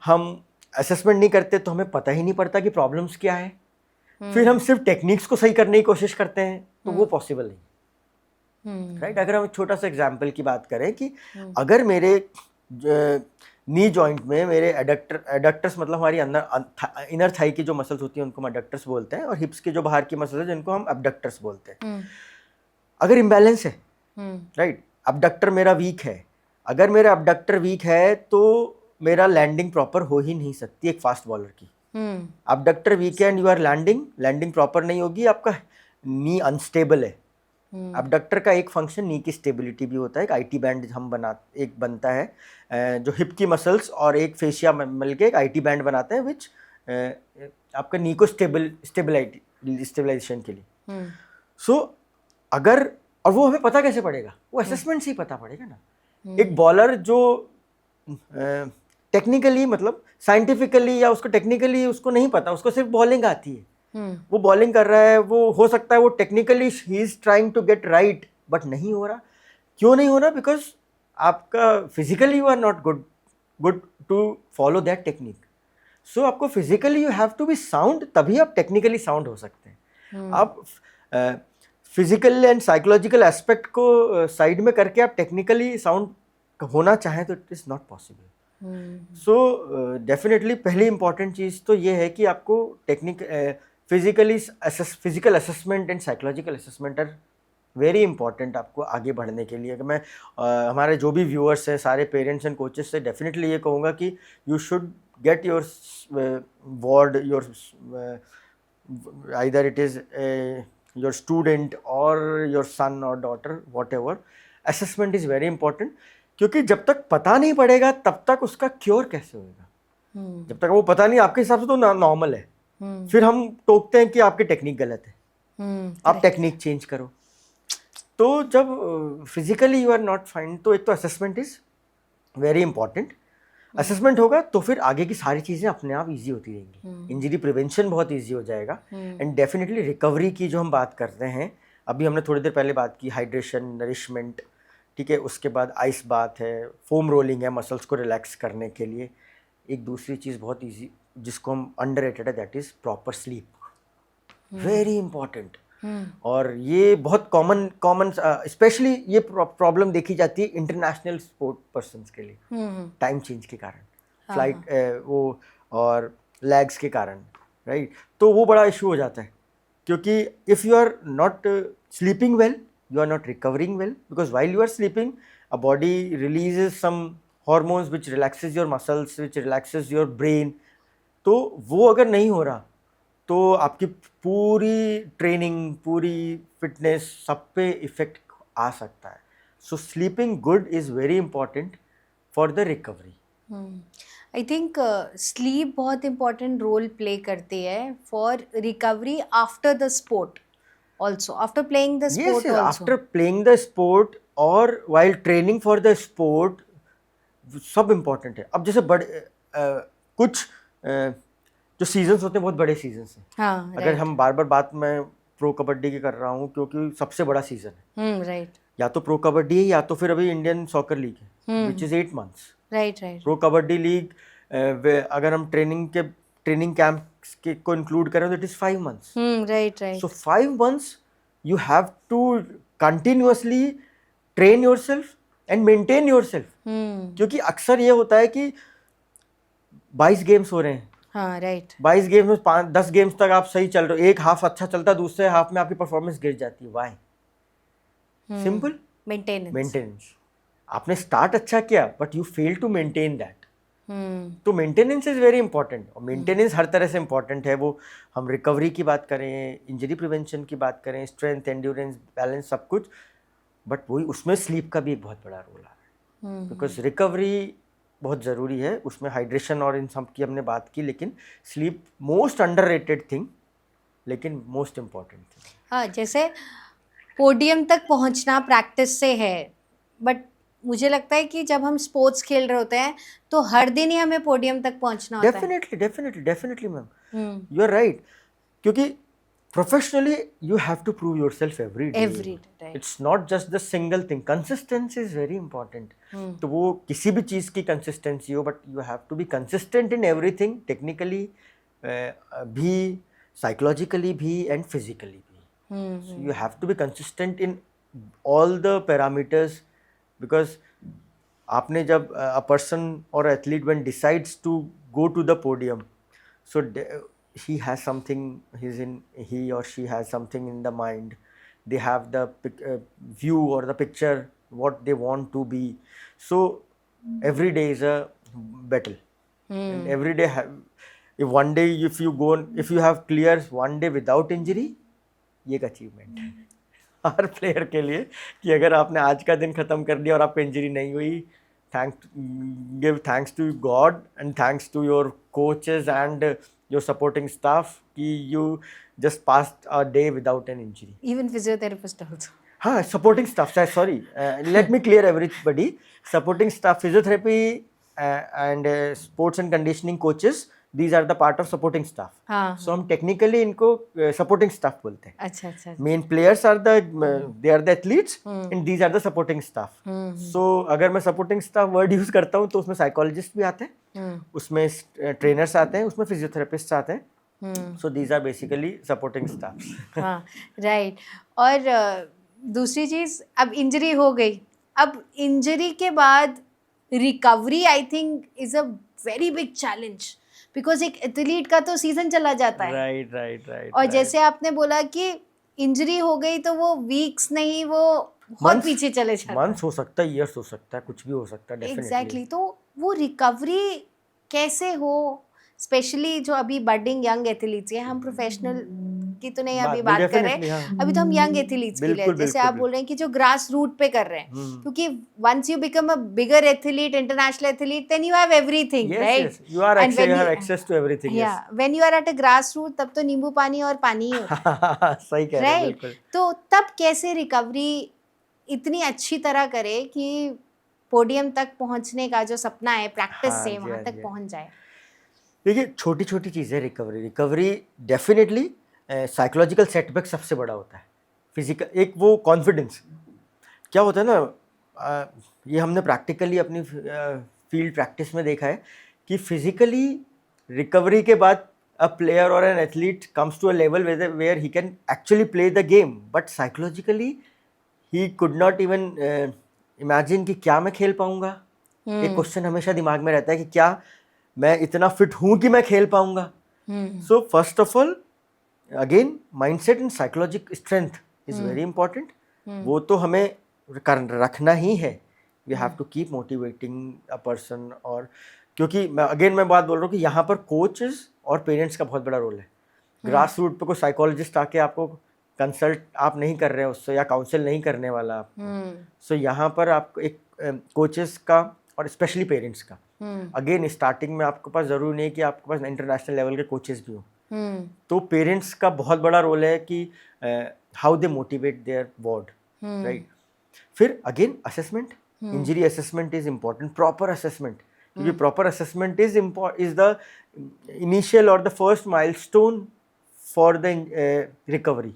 Speaker 2: हम असेसमेंट नहीं करते तो हमें पता ही नहीं पड़ता कि प्रॉब्लम्स क्या है। फिर हम सिर्फ टेक्निक्स को सही करने की कोशिश करते हैं, तो वो पॉसिबल नहीं, राइट। अगर हम एक छोटा सा एग्जांपल की बात करें कि अगर मेरे नी जॉइंट में मेरे एडक्टर्स मतलब हमारी अंदर इनर थाई की जो मसल्स होती हैं उनको हम एडक्टर्स बोलते हैं, और हिप्स के जो बाहर की मसल्स हैं जिनको हम अबडक्टर्स बोलते हैं। अगर इम्बैलेंस है, राइट, अबडक्टर मेरा वीक है, अगर मेरा अबडक्टर वीक है तो मेरा लैंडिंग प्रॉपर हो ही नहीं सकती एक फास्ट बॉलर की। अबडक्टर वीक है and you are landing proper नहीं होगी, आपका नी अनस्टेबल है। अबडक्टर का एक फंक्शन नी की स्टेबिलिटी भी होता है। एक आईटी बैंड एक बनता है जो हिप की मसल्स और एक फेशिया मिलके एक आईटी बैंड बनाते हैं विच आपका नी को स्टेबलाइजेशन के लिए। सो अगर, और वो हमें पता कैसे पड़ेगा, वो असेसमेंट से ही पता पड़ेगा ना। एक बॉलर जो टेक्निकली मतलब साइंटिफिकली या उसको टेक्निकली उसको नहीं पता, उसको सिर्फ बॉलिंग आती है, वो बॉलिंग कर रहा है, वो हो सकता है वो technically he is trying to get right, but नहीं हो रहा। क्यों नहीं हो रहा? बिकॉज आपका physically you are not good to follow that technique. So आपको physically you have to be sound, तभी आप टेक्निकली साउंड हो सकते हैं। आप फिजिकल एंड साइकोलॉजिकल एस्पेक्ट को साइड में करके आप टेक्निकली साउंड होना चाहें तो it is not possible. So definitely पहली इंपॉर्टेंट चीज़ तो ये है कि आपको physical assessment and psychological assessment are very important आपको आगे बढ़ने के लिए। अगर मैं हमारे जो भी व्यूअर्स हैं, सारे पेरेंट्स एंड कोचेस से डेफिनेटली ये कहूँगा कि you should get your ward, your either it is your student और योर सन और daughter, what ever, assessment is very important. क्योंकि जब तक पता नहीं पड़ेगा तब तक उसका क्योर कैसे होएगा। जब तक वो पता नहीं, आपके हिसाब से तो नॉर्मल है, फिर हम टोकते हैं कि आपकी टेक्निक गलत है, आप टेक्निक चेंज करो। तो जब physically you are not fine, तो एक तो assessment is very important. Assessment होगा तो फिर आगे की सारी चीज़ें अपने आप इजी होती रहेंगी। इंजरी प्रिवेंशन बहुत इजी हो जाएगा एंड डेफिनेटली रिकवरी की जो हम बात करते हैं, अभी हमने थोड़ी देर पहले बात की हाइड्रेशन, नरिशमेंट, ठीक है, उसके बाद आइस बाथ है, फोम रोलिंग है मसल्स को रिलैक्स करने के लिए। एक दूसरी चीज़ बहुत इजी जिसको हम अंडररेटेड है, that is proper sleep, very important. और ये बहुत कॉमन स्पेशली ये प्रॉब्लम देखी जाती है इंटरनेशनल स्पोर्ट पर्सन्स के लिए, टाइम चेंज के कारण, फ्लाइट वो और लैग्स के कारण, राइट। तो वो बड़ा इशू हो जाता है, क्योंकि if you are not sleeping well, you are not recovering well, because while you are sleeping a body releases some hormones which relaxes your muscles, which relaxes your brain. तो वो अगर नहीं हो रहा तो आपकी पूरी ट्रेनिंग, पूरी फिटनेस, सब पे इफेक्ट आ सकता है। सो sleeping good is very important for the recovery.
Speaker 1: I think sleep बहुत इम्पोर्टेंट रोल प्ले करती है for recovery after the sport also, after playing the sport.
Speaker 2: Yes,
Speaker 1: also
Speaker 2: after playing the sport or while training for the sport, सब important है। अब जैसे कुछ जो seasons होते हैं बहुत बड़े सीजन्स हैं।
Speaker 1: हाँ,
Speaker 2: अगर हम बार बात मैं प्रो कबड्डी की कर रहा हूँ क्योंकि सबसे बड़ा सीजन है,
Speaker 1: राइट।
Speaker 2: या तो प्रो कबड्डी है या तो फिर अभी इंडियन सॉकर लीग है which is 8 months।
Speaker 1: Right.
Speaker 2: Pro kabaddi league अगर हम ट्रेनिंग कैंप को इंक्लूड करें तो it is 5 months।
Speaker 1: Right.
Speaker 2: So 5 months you have to continuously train yourself and maintain yourself। क्योंकि अक्सर ये होता है कि 22 गेम्स हो रहे हैं,
Speaker 1: हाँ, राइट,
Speaker 2: 22 गेम्स में 10 गेम्स तक आप सही चल रहे हो, एक हाफ अच्छा चलता है, दूसरे हाफ में आपकी परफॉर्मेंस गिर जाती है। वाई? Simple, maintenance. आपने स्टार्ट अच्छा किया but you fail to maintain that. तो मेंटेनेंस इज़ वेरी इंपॉर्टेंट, और मेंटेनेंस हर तरह से इंपॉर्टेंट है। वो हम रिकवरी की बात करें, इंजरी प्रिवेंशन की बात करें, स्ट्रेंथ, एंड्योरेंस, बैलेंस, सब कुछ, बट वही उसमें स्लीप का भी एक बहुत बड़ा रोल आ रहा है। बिकॉज रिकवरी बहुत ज़रूरी है, उसमें हाइड्रेशन और इन सब की हमने बात की, लेकिन स्लीप मोस्ट अंडररेटेड थिंग, लेकिन मोस्ट इम्पॉर्टेंट थिंग।
Speaker 1: हाँ, जैसे पोडियम तक पहुंचना प्रैक्टिस से है, बट मुझे लगता है कि जब हम स्पोर्ट्स खेल रहे होते हैं तो हर दिन ही हमें पोडियम तक पहुंचना होता है।
Speaker 2: Definitely ma'am, you are right. क्योंकि Professionally, you have to prove yourself every day.
Speaker 1: Every day, right.
Speaker 2: It's not just the single thing. Consistency is very important. तो वो किसी भी चीज़ की consistency हो, but you have to be consistent in everything, technically भी, psychologically भी, and physically भी. So you have to be consistent in all the parameters, because आपने जब a person or athlete when decides to go to the podium, so he has something, he or she has something in the mind. They have the view or the picture what they want to be. So every day is a battle. And every day if one day if you have clear one day without injury, ये एक achievement है हर player के लिए, कि अगर आपने आज का दिन खत्म कर दिया और आपको इंजरी नहीं हुई, give thanks to God and thanks to your coaches and your supporting staff कि you just passed a day without an injury.
Speaker 1: Even physiotherapist also.
Speaker 2: हाँ, supporting staff, sorry, let me clear everybody. Supporting staff, physiotherapy and sports and conditioning coaches, these are the part of supporting staff.
Speaker 1: हाँ.
Speaker 2: So हम technically इनको supporting staff बोलते हैं.
Speaker 1: अच्छा अच्छा.
Speaker 2: Main players are they are the athletes and these are the supporting staff. So अगर मैं supporting staff word use करता हूँ तो उसमें psychologist भी आते हैं, उसमें trainers आते हैं, उसमें physiotherapists आते हैं. So these are basically supporting staffs.
Speaker 1: हाँ, right. और दूसरी चीज़, अब इंजरी हो गई, अब इंजरी के बाद recovery I think is a very big challenge, because एक एथलीट का तो सीजन चला जाता है.
Speaker 2: राइट.
Speaker 1: और जैसे आपने बोला कि इंजरी हो गई तो वो वीक्स नहीं, वो बहुत पीछे चले जाते हैं.
Speaker 2: मंथ्स हो सकता है, ईयर्स हो सकता है, कुछ भी हो सकता है. डेफिनेटली.
Speaker 1: एग्जैक्टली. तो वो रिकवरी कैसे हो, स्पेशली जो अभी बडिंग यंग एथलीट्स हैं, हम प्रोफेशनल की तो नहीं अभी बात कर रहे हैं, अभी तो हम यंग एथलीट्स की ले, जैसे आप बोल रहे हैं कि जो ग्रास रूट पे कर रहे हैं, क्योंकि once you become a bigger athlete, international athlete, then you have everything, right?
Speaker 2: You have access to everything.
Speaker 1: या when you are at a grass root, तब तो नींबू पानी और पानी ही होता है.
Speaker 2: सही कह रहे हैं, बिल्कुल.
Speaker 1: तो तब कैसे रिकवरी इतनी अच्छी तरह करे कि पोडियम तक पहुंचने का जो सपना है प्रैक्टिस से वहां तक पहुंच जाए?
Speaker 2: देखिए, छोटी छोटी चीज़ें रिकवरी डेफिनेटली. साइकोलॉजिकल सेटबैक सबसे बड़ा होता है. फिजिकल एक वो कॉन्फिडेंस क्या होता है ना, ये हमने प्रैक्टिकली अपनी फील्ड प्रैक्टिस में देखा है कि फिजिकली रिकवरी के बाद अ प्लेयर और an athlete comes to a level where he can actually play the game, but psychologically he could not even imagine कि क्या मैं खेल पाऊंगा. एक क्वेश्चन हमेशा दिमाग में रहता है कि क्या मैं इतना फिट हूँ कि मैं खेल पाऊंगा. So first of all again mindset and psychologic strength is very important. वो तो हमें रखना ही है. We have to keep motivating a person. और क्योंकि मैं बात बोल रहा हूँ कि यहाँ पर कोचेस और पेरेंट्स का बहुत बड़ा रोल है. ग्रास रूट पर कोई साइकोलॉजिस्ट आके आपको कंसल्ट आप नहीं कर रहे हो उससे, या काउंसिल नहीं करने वाला आपको. सो यहाँ पर आपको एक कोचेस का और स्पेशली पेरेंट्स का, अगेन स्टार्टिंग में आपके पास ज़रूरी नहीं कि आपके पास इंटरनेशनल लेवल के कोचेस भी हो. तो पेरेंट्स का बहुत बड़ा रोल है कि how they motivate their board, right. फिर again assessment, injury assessment is important. Proper assessment, क्योंकि proper assessment is the initial और the first milestone for the recovery.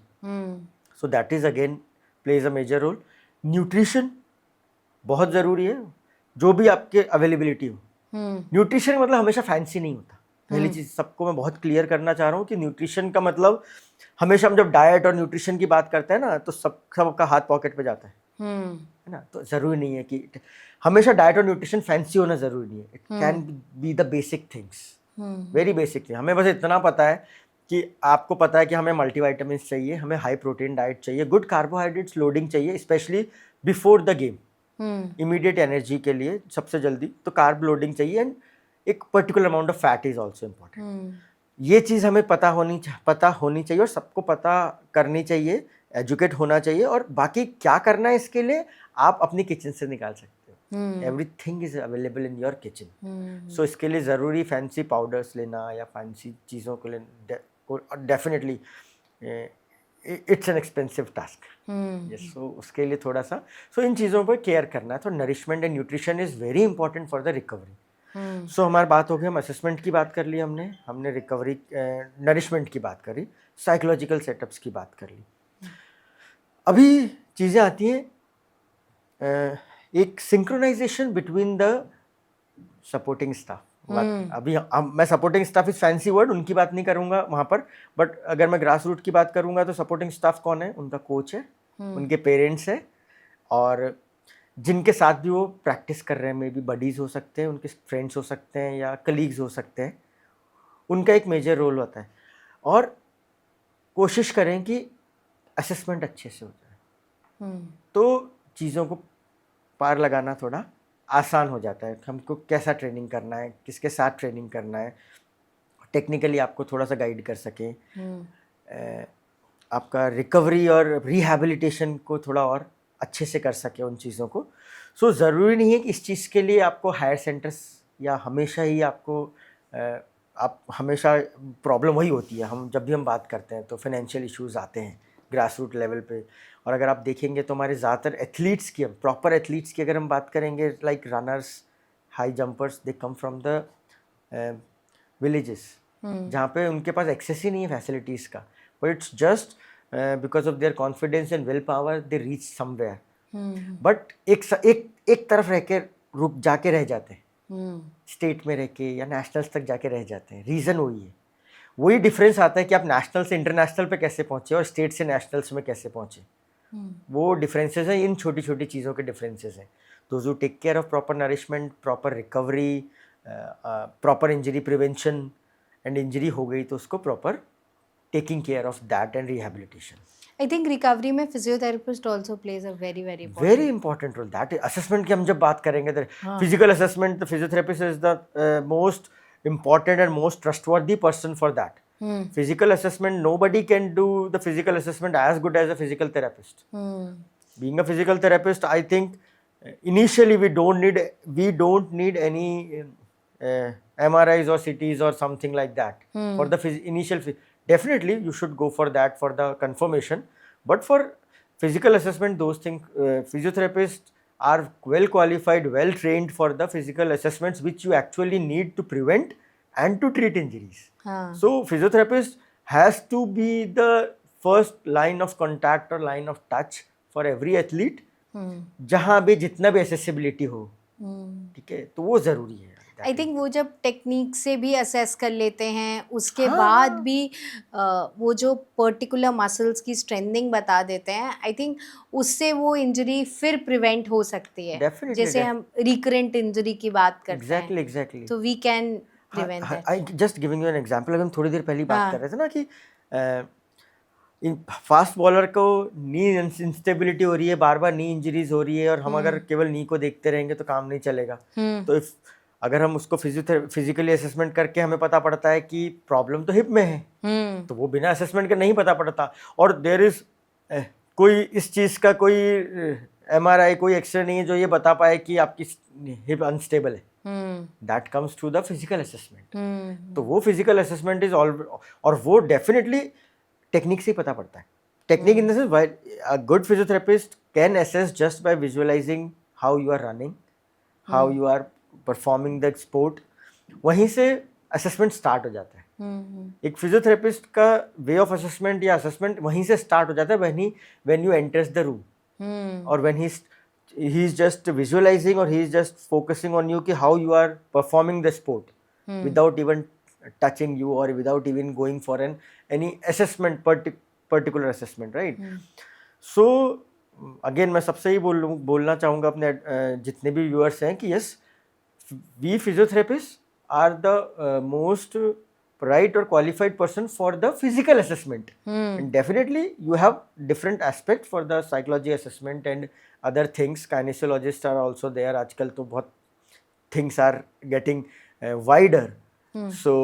Speaker 2: So that is again plays a major role. Nutrition बहुत ज़रूरी है, जो भी आपके availability हो. न्यूट्रिशन मतलब हमेशा फैंसी नहीं होता. पहली चीज़ सबको मैं बहुत क्लियर करना चाह रहा हूँ कि न्यूट्रिशन का मतलब, हमेशा हम जब डाइट और न्यूट्रिशन की बात करते हैं ना, तो सबका हाथ पॉकेट पे जाता है ना. तो ज़रूरी नहीं है कि हमेशा डाइट और न्यूट्रिशन फैंसी होना ज़रूरी नहीं है. It can be the basic things, very basic thing. हमें बस इतना पता है कि आपको पता है कि हमें मल्टीविटामिन्स चाहिए, हमें हाई प्रोटीन डाइट चाहिए, गुड कार्बोहाइड्रेट्स लोडिंग चाहिए, specially before the game, immediate energy के लिए सबसे जल्दी तो कार्ब लोडिंग चाहिए. एंड एक particular amount of fat is also important. ये चीज़ हमें पता होनी चाहिए और सबको पता करनी चाहिए, एजुकेट होना चाहिए. और बाकी क्या करना है इसके लिए आप अपनी किचन से निकाल सकते हो. Everything is available in your kitchen. So इसके लिए ज़रूरी फैंसी पाउडर्स लेना या फैंसी चीज़ों को लेना definitely it's an expensive task. Yes. So उसके लिए थोड़ा सा इन चीज़ों पर केयर करना है. तो nourishment and nutrition is very important for the recovery. So हमारी बात हो गई, हम असेसमेंट की बात कर ली, हमने रिकवरी नरिशमेंट की बात करी, साइकोलॉजिकल सेटअप्स की बात कर ली। अभी चीज़ें आती हैं एक synchronization between the supporting staff. अभी मैं supporting staff is fancy word, उनकी बात नहीं करूंगा वहाँ पर, बट अगर मैं ग्रास रूट की बात करूंगा तो सपोर्टिंग स्टाफ कौन है? उनका कोच है, उनके पेरेंट्स है, और जिनके साथ भी वो प्रैक्टिस कर रहे हैं, मे बी बडीज़ हो सकते हैं, उनके फ्रेंड्स हो सकते हैं या कलीग्स हो सकते हैं, उनका एक मेजर रोल होता है। और कोशिश करें कि असेसमेंट अच्छे से हो जाए, तो चीज़ों को पार लगाना थोड़ा आसान हो जाता है। हमको कैसा ट्रेनिंग करना है, किसके साथ ट्रेनिंग करना है, टेक्निकली आपको थोड़ा सा गाइड कर सके, आपका रिकवरी और रिहैबिलिटेशन को थोड़ा और अच्छे से कर सके उन चीज़ों को। सो ज़रूरी नहीं है कि इस चीज़ के लिए आपको हायर सेंटर्स या हमेशा ही आपको आप हमेशा प्रॉब्लम वही होती है। हम जब भी हम बात करते हैं तो फाइनेंशियल इश्यूज़ आते हैं ग्रास रूट लेवल पे, और अगर आप देखेंगे तो हमारे ज़्यादातर एथलीट्स की, प्रॉपर एथलीट्स की अगर हम बात करेंगे, like runners, high jumpers, they come from the villages जहाँ पे उनके पास एक्सेस ही नहीं है फैसिलिटीज़ का, but it's just because of their confidence and will power they reach somewhere, but एक तरफ रह के रुक जाके रह जाते हैं, स्टेट में रह के या नेशनल्स तक जाके रह जाते हैं। रीज़न वही है, वही डिफरेंस आता है कि आप नेशनल से इंटरनेशनल पे कैसे पहुँचे और स्टेट से नेशनल्स में कैसे पहुँचे। वो डिफरेंसेस हैं, इन छोटी छोटी चीज़ों के डिफरेंसेस हैं। Those who take care of proper nourishment, proper recovery, proper injury prevention, and injury हो गई तो उसको proper taking care of that and rehabilitation.
Speaker 1: I think recovery में physiotherapist also plays a
Speaker 2: very important role. That assessment की हम जब बात करेंगे तो physical assessment, the physiotherapist is the most important and most trustworthy person for that. Physical assessment, nobody can do the physical assessment as good as a physical therapist. Being a physical therapist, I think initially we don't need any MRIs or CTs or something like that for the initial. Definitely you should go for that for the confirmation, but for physical assessment, those things, physiotherapists are well qualified, well trained for the physical assessments which you actually need to prevent and to treat injuries. So physiotherapist has to be the first line of contact or line of touch for every athlete, जहाँ भी जितना भी accessibility हो, ठीक है, तो वो ज़रूरी है।
Speaker 1: आई थिंक वो जब टेक्निक से भी असेस कर लेते हैं, उसके बाद भी वो जो पर्टिकुलर मसल्स की स्ट्रेंथनिंग बता देते हैं, आई थिंक उससे वो इंजरी फिर प्रिवेंट हो सकती है।
Speaker 2: Definitely,
Speaker 1: जैसे हम रिकरेंट इंजरी की बात करते हैं,
Speaker 2: एग्जैक्टली
Speaker 1: तो we can prevent that.
Speaker 2: I just giving you an example. अभी हम थोड़ी देर पहले बात कर रहे थे ना कि फास्ट बॉलर को नी इंस्टेबिलिटी हो रही है, बार बार नी इंजरीज हो रही है, और हम अगर केवल नी को देखते रहेंगे तो काम नहीं चलेगा। तो अगर हम उसको फिजिकली असेसमेंट करके हमें पता पड़ता है कि प्रॉब्लम तो हिप में है, तो वो बिना असेसमेंट के नहीं पता पड़ता। और देयर इज कोई इस चीज़ का कोई MRI, कोई एक्सरे नहीं है जो ये बता पाए कि आपकी हिप अनस्टेबल है। That comes through the physical assessment. तो वो फिजिकल असेसमेंट इज ऑल, और वो डेफिनेटली टेक्निक से ही पता पड़ता है। Technique in the sense, a good physiotherapist can assess just by visualizing how you are running, how you are performing the sport. वहीं से असेसमेंट स्टार्ट हो जाता है। एक फिजियोथेरेपिस्ट का वे ऑफ असेसमेंट या असेसमेंट वहीं से स्टार्ट हो जाता है, when you enters the room, और when he is just visualizing, or he is just focusing on you कि how you are performing the sport without even touching you or without even going for any assessment, particular assessment, right? So again मैं सबसे ही बोलना चाहूँगा अपने जितने भी viewers हैं कि yes, we physiotherapists are the most right or qualified person for the physical assessment. And definitely you have different aspects for the psychology assessment and other things. Kinesiologists are also there. आजकल तो बहुत things are getting wider. So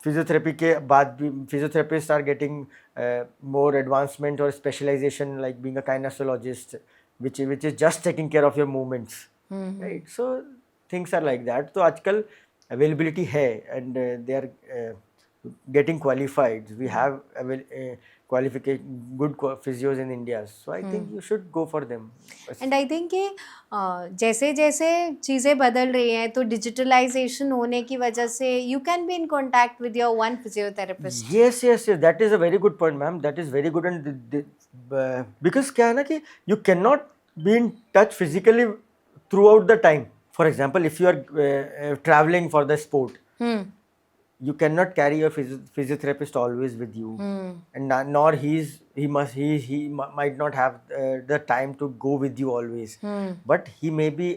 Speaker 2: physiotherapy के बाद भी physiotherapists are getting more advancement or specialization, like being a kinesiologist, which is just taking care of your movements, right? So things are like that. तो आजकल availability है, and they are getting qualified. We have qualification, good physios in India. So I think you should go for them.
Speaker 1: And I think कि जैसे जैसे चीज़ें बदल रही हैं तो डिजिटलाइजेशन होने की वजह से you can be in contact with your one physiotherapist.
Speaker 2: Yes, yes, yes. That is a very good point, ma'am. That is very good, and because क्या है ना कि you cannot be in touch physically throughout the time. For example, if you are traveling for the sport, you cannot carry your physiotherapist always with you, and nor he might not have the time to go with you always, but he may be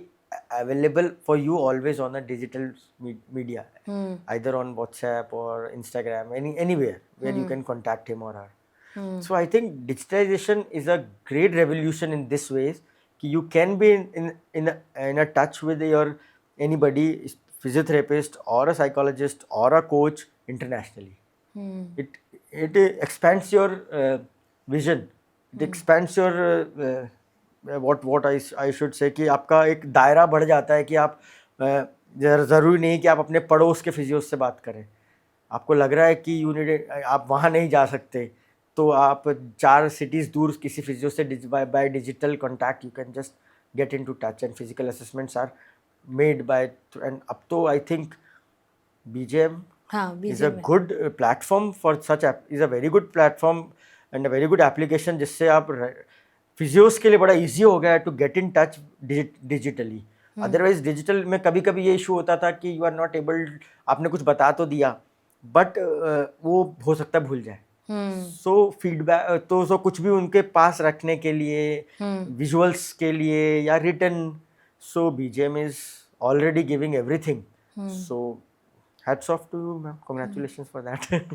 Speaker 2: available for you always on a digital media, either on WhatsApp or Instagram, anywhere where you can contact him or her. So I think digitalization is a great revolution in this ways. You can be in a touch with your anybody, physiotherapist or a psychologist or a coach internationally. It expands your vision. It expands your what I should say कि आपका एक दायरा बढ़ जाता है कि आप ज़रूरी नहीं कि आप अपने पड़ोस के फिजियोस से बात करें. आपको लग रहा है कि आप वहाँ नहीं जा सकते, तो आप 4 cities दूर किसी फिजियो से by digital contact you can just get into touch, and physical assessments are made by, and up to I think BGM is a good platform for such is a very good platform and a very good application जिससे आप physios के लिए बड़ा easy हो गया to get in touch digitally. Otherwise digital में कभी कभी ये इशू होता था कि यू आर नॉट एबल, आपने कुछ बता तो दिया बट वो हो सकता है भूल जाए. सो फीडबैक तो कुछ भी उनके पास रखने के लिए विजुअल्स के लिए या written, so BGM is already giving everything. So hats off to you ma'am, congratulations for that.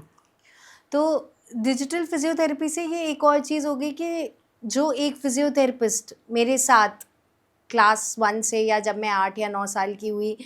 Speaker 1: तो डिजिटल फिजियोथेरेपी से ये एक और चीज़ होगी कि जो एक फिजियोथेरेपिस्ट मेरे साथ क्लास 1 से या जब मैं 8 या 9 साल की हुई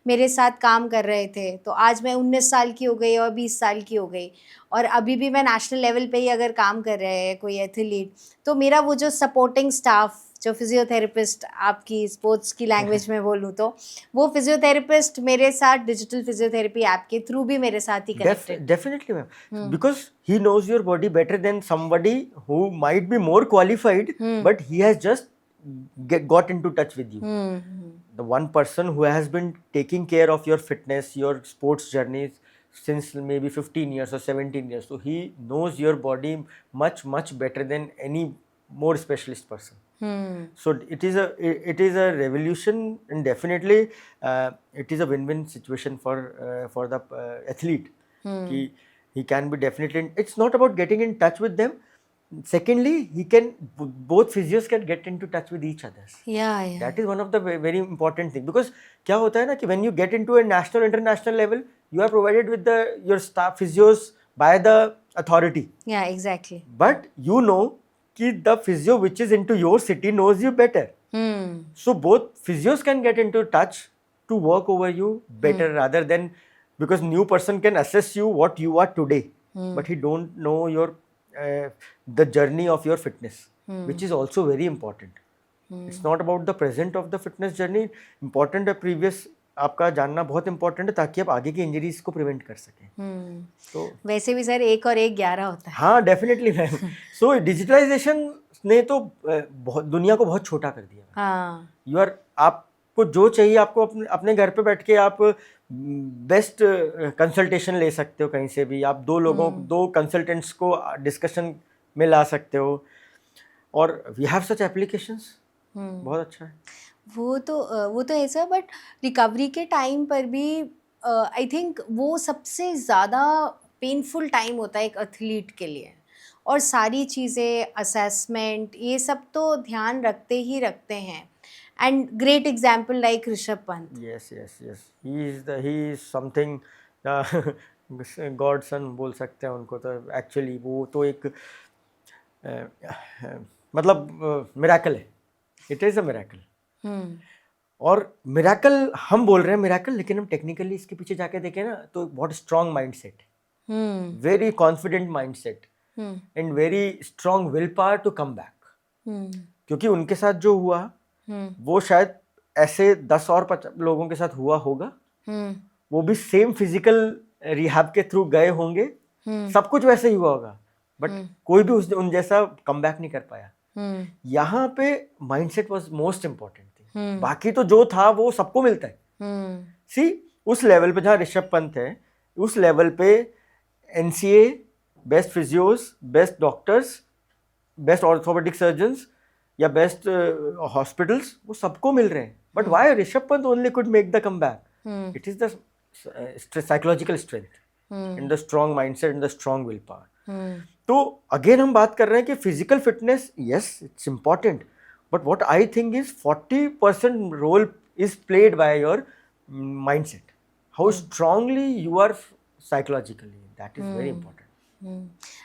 Speaker 1: मेरे साथ काम कर रहे थे, तो आज मैं 19 साल की हो गई और 20 साल की हो गई और अभी भी मैं नेशनल लेवल पे ही अगर काम कर रहे हैं कोई एथलीट, तो मेरा वो जो सपोर्टिंग स्टाफ, जो फिजियोथेरेपिस्ट, आपकी स्पोर्ट्स की लैंग्वेज में बोलूँ तो वो फिजियोथेरेपिस्ट मेरे साथ डिजिटल फिजियोथेरेपी ऐप के थ्रू भी मेरे साथ ही connected.
Speaker 2: Definitely ma'am, because he knows your body better than somebody who might be more qualified, but he has just got into touch with you. The one person who has been taking care of your fitness, your sports journeys since maybe 15 years or 17 years, so he knows your body much better than any more specialist person. So it is a revolution, and definitely it is a win-win situation for the athlete. He can be definitely, it's not about getting in touch with them. Secondly, both physios can get into touch with each other.
Speaker 1: Yeah.
Speaker 2: That is one of the very important thing, because क्या होता है ना कि when you get into a national international level, you are provided with your staff physios by the authority.
Speaker 1: Yeah, exactly.
Speaker 2: But you know कि the physio which is into your city knows you better. So both physios can get into touch to work over you better, rather than, because new person can assess you what you are today, but he don't know your the journey of your fitness, which is also very important. It's not about the present of the fitness journey. Important है previous आपका जानना बहुत important है, ताकि आप आगे की injuries को प्रिवेंट कर सकें. तो वैसे
Speaker 1: भी सर 1 और 1 11 होता है.
Speaker 2: हाँ, डेफिनेटली मैम. सो डिजिटलाइजेशन ने तो बहुत दुनिया को बहुत छोटा कर दिया. हाँ. आपको जो चाहिए, आपको अपने घर पे बैठ के आप बेस्ट कंसल्टेशन ले सकते हो कहीं से भी. आप 2 कंसल्टेंट्स को डिस्कशन में ला सकते हो, और वी हैव सच एप्लीकेशंस. बहुत अच्छा है.
Speaker 1: वो तो है सर, बट रिकवरी के टाइम पर भी आई थिंक वो सबसे ज़्यादा पेनफुल टाइम होता है एक एथलीट के लिए, और सारी चीज़ें असेसमेंट ये सब तो ध्यान रखते ही रखते हैं. And great example like Rishabh Pant.
Speaker 2: Yes, he is something god son बोल सकते हैं उनको. तो एक्चुअली वो तो एक मतलब मिरेकल है. It is a miracle. और मिरेकल हम बोल रहे हैं मिरेकल, लेकिन हम टेक्निकली इसके पीछे जाके देखें ना तो बहुत strong mindset, very confident mindset, and very strong will power to come back. क्योंकि उनके साथ जो हुआ वो शायद ऐसे 10 और 50 लोगों के साथ हुआ होगा. वो भी सेम फिजिकल रिहैब के थ्रू गए होंगे, सब कुछ वैसे ही हुआ होगा, बट कोई भी उन जैसा कम बैक नहीं कर पाया। यहाँ पे माइंडसेट वाज मोस्ट इम्पोर्टेंट थी। बाकी तो जो था वो सबको मिलता है। सी उस लेवल पे जहाँ ऋषभ पंत है, उस लेवल पे NCA, best physios, best doctors, best orthopaedic surgeons या बेस्ट हॉस्पिटल्स, वो सबको मिल रहे हैं। But why Rishabh Pant only could make the come back? It is the psychological strength and the strong mindset and the strong will power. तो again हम बात कर रहे हैं कि physical fitness, yes it's important, but what I think is 40% role is played by your mindset, how strongly you are psychologically, that is very important.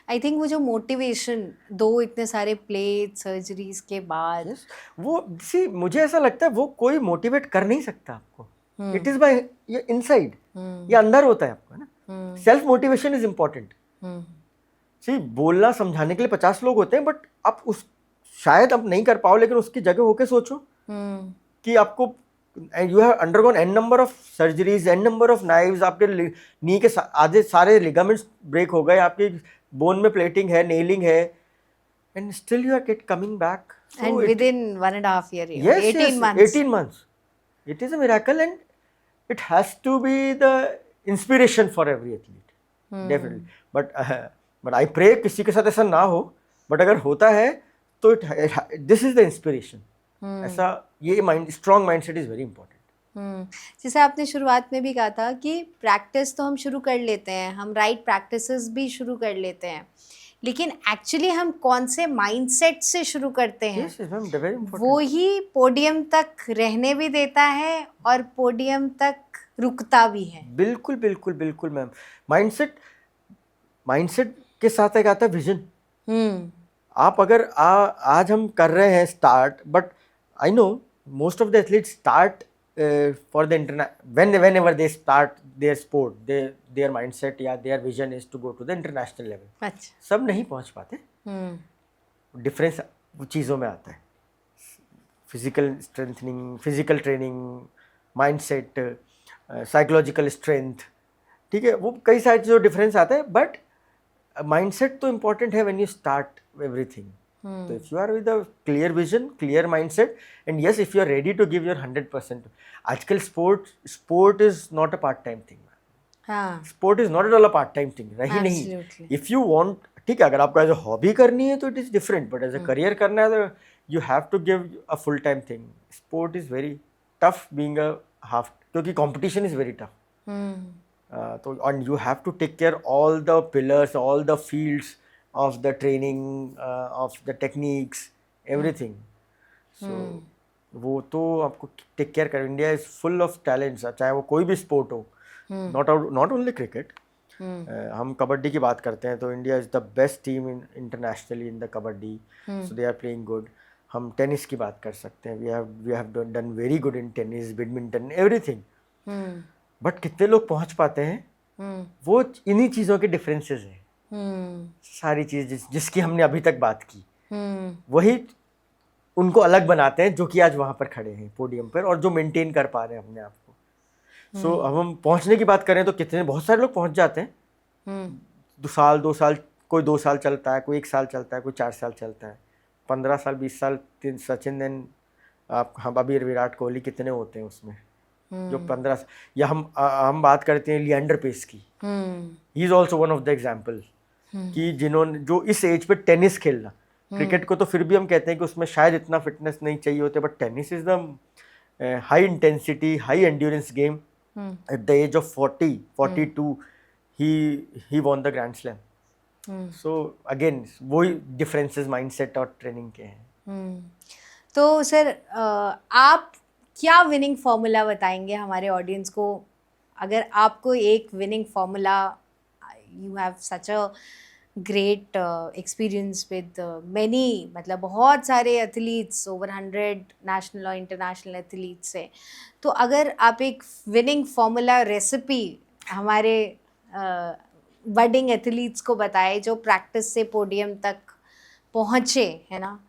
Speaker 1: I think वो जो motivation, दो इतने सारे प्लेट सर्जरीज के बाद,
Speaker 2: yes, वो सी मुझे ऐसा लगता है वो कोई मोटिवेट कर नहीं सकता आपको, इट इज बाय इनसाइड, ये अंदर होता है आपको ना। Self motivation is important. सी बोलना समझाने के लिए 50 लोग होते हैं, बट आप उस शायद आप नहीं कर पाओ, लेकिन उसकी जगह होके सोचो कि आपको you have undergone n number of surgeries, n number of knives, आपके नी के आधे सारे ligaments break हो गए, आपकी bone में plating है, nailing है, and still you are coming back. So
Speaker 1: and within 1.5 year,
Speaker 2: yes,
Speaker 1: 18 months.
Speaker 2: 18 months. It is a miracle, and it has to be the inspiration for every athlete, definitely. But I pray किसी के साथ ऐसा ना हो, but अगर होता है तो this is the inspiration. ऐसा ये strong mindset is very important.
Speaker 1: जैसे आपने शुरुआत में भी कहा था कि प्रैक्टिस तो हम शुरू कर लेते हैं, हम राइट प्रैक्टिसेस भी शुरू कर लेते हैं, लेकिन एक्चुअली हम कौन से माइंडसेट से शुरू करते हैं, वो ही पोडियम तक रहने भी देता है और पोडियम तक रुकता भी है।
Speaker 2: बिल्कुल बिल्कुल बिल्कुल मैम। माइंडसेट के साथ एक आता है विजन। आप अगर आज हम कर रहे हैं start, but I know most of the athletes start for the whenever they start their sport, their mindset या their vision is to go to the international level.
Speaker 1: अच्छा,
Speaker 2: सब नहीं पहुंच पाते। डिफरेंस चीज़ों में आता है, physical strengthening, physical training, mindset, psychological strength, ठीक है, वो कई सारे चीज़ों डिफरेंस आता है। बट माइंडसेट तो इम्पॉर्टेंट है when you start everything. So if you are with a clear vision, clear mindset, and yes, if you are ready to give your 100%, आजकल sport is not a part-time thing.
Speaker 1: हाँ,
Speaker 2: Sport is not at all a part-time thing, रही नहीं। If you want, ठीक है, अगर आपको as a hobby करनी है तो it is different, but as a career करना है तो you have to give a full-time thing. Sport is very tough being a half, क्योंकि competition is very tough. तो and you have to take care all the pillars, all the fields of the training, of the techniques, everything. So वो तो आपको take care कर। India is full of talents, चाहे वो कोई भी sport हो, नॉट ओनली क्रिकेट। हम कबड्डी की बात करते हैं तो India is the best team internationally in the kabaddi, so they are playing good. हम टेनिस की बात कर सकते हैं, we have done very good in tennis, badminton, everything. But कितने लोग पहुंच पाते हैं, वो इन्हीं चीज़ों के डिफरेंसेस हैं। सारी चीज जिसकी हमने अभी तक बात की, वही उनको अलग बनाते हैं, जो कि आज वहां पर खड़े हैं पोडियम पर और जो मेंटेन कर पा रहे हैं अपने आप को। सो अब हम पहुंचने की बात करें तो कितने बहुत सारे लोग पहुंच जाते हैं। 2 साल, कोई 2 साल चलता है, कोई 1 साल चलता है, कोई 4 साल चलता है, 15 साल, 20 साल। सचिन, देन हम अभी विराट कोहली, कितने होते हैं उसमें जो 15। या हम बात करते हैं लिएंडर पेस की, he is also one of the example कि जिन्होंने जो इस एज पे टेनिस खेलना, क्रिकेट को तो फिर भी हम कहते हैं कि उसमें शायद इतना फिटनेस नहीं चाहिए होते, but tennis is the high intensity, high endurance game. At the age of 42 he won the grand slam. So again वही डिफरेंसेस माइंडसेट और ट्रेनिंग के हैं।
Speaker 1: तो सर आप क्या विनिंग फॉर्मूला बताएंगे हमारे ऑडियंस को? अगर आपको एक winning formula, you have such a great experience with many, मतलब बहुत सारे एथलीट्स, ओवर 100 नेशनल और इंटरनेशनल एथलीट्स हैं, तो अगर आप एक विनिंग फॉर्मूला रेसिपी हमारे बडिंग एथलीट्स को बताए, जो प्रैक्टिस से पोडियम तक पहुँचे, है ना,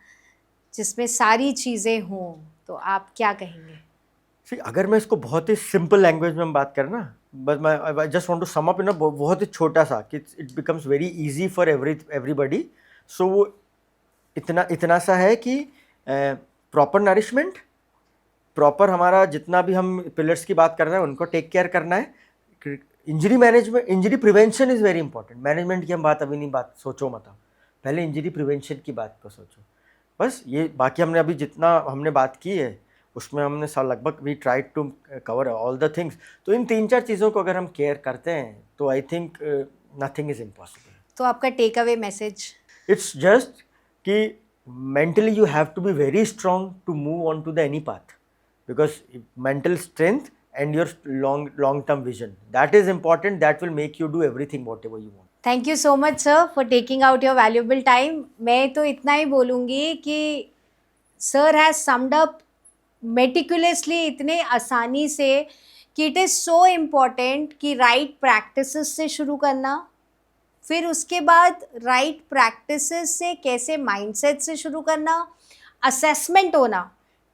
Speaker 1: जिसमें सारी चीज़ें हों, तो आप क्या कहेंगे?
Speaker 2: अगर मैं इसको बहुत ही सिंपल लैंग्वेज में हम बात करें ना, बस मैं I just want to sum up in बहुत ही छोटा सा कि it becomes very easy for everybody. So वो इतना सा है कि प्रॉपर नरिशमेंट, प्रॉपर हमारा जितना भी हम पिलर्स की बात कर रहे हैं उनको टेक केयर करना है. Injury management, injury prevention is very important. Management की हम बात अभी नहीं बात सोचो मत, पहले इंजरी प्रिवेंशन की बात को सोचो. बस ये बाकी हमने अभी जितना हमने बात की है उसमें हमने लगभग we try to cover all the things. तो इन 3-4 चीज़ों को अगर हम केयर करते हैं तो I think nothing is impossible.
Speaker 1: तो आपका take away message?
Speaker 2: It's just कि mentally you have to be very strong to move on to the any path, because mental strength and your long term vision, that is important. That will make you do everything whatever you want.
Speaker 1: Thank you so much sir for taking out your valuable time. मैं तो इतना ही बोलूँगी कि sir has summed up meticulously, इतने आसानी से, कि it is so important कि राइट प्रैक्टिसेस से शुरू करना, फिर उसके बाद राइट प्रैक्टिसेस से कैसे माइंडसेट से शुरू करना, असेसमेंट होना,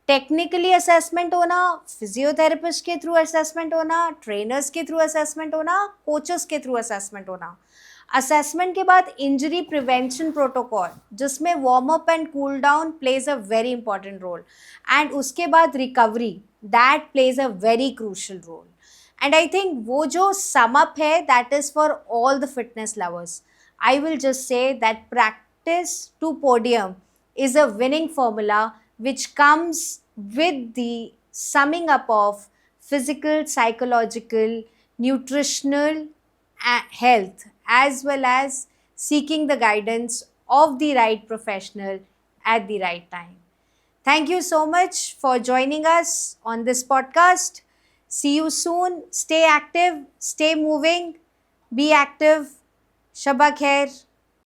Speaker 1: टेक्निकली असेसमेंट होना, फिजियोथेरेपिस्ट के थ्रू असेसमेंट होना, ट्रेनर्स के थ्रू असेसमेंट होना, कोचेस के थ्रू असेसमेंट होना. असेसमेंट के बाद इंजरी प्रिवेंशन प्रोटोकॉल जिसमें warm up and cool down plays a very important role, and उसके बाद recovery, that plays a very crucial role. And I think वो जो sum up है, that is for all the fitness lovers. I will just say that practice to podium is a winning formula which comes with the summing up of physical, psychological, nutritional health, as well as seeking the guidance of the right professional at the right time. Thank you so much for joining us on this podcast. See you soon. Stay active, stay moving, be active. Shabba khair.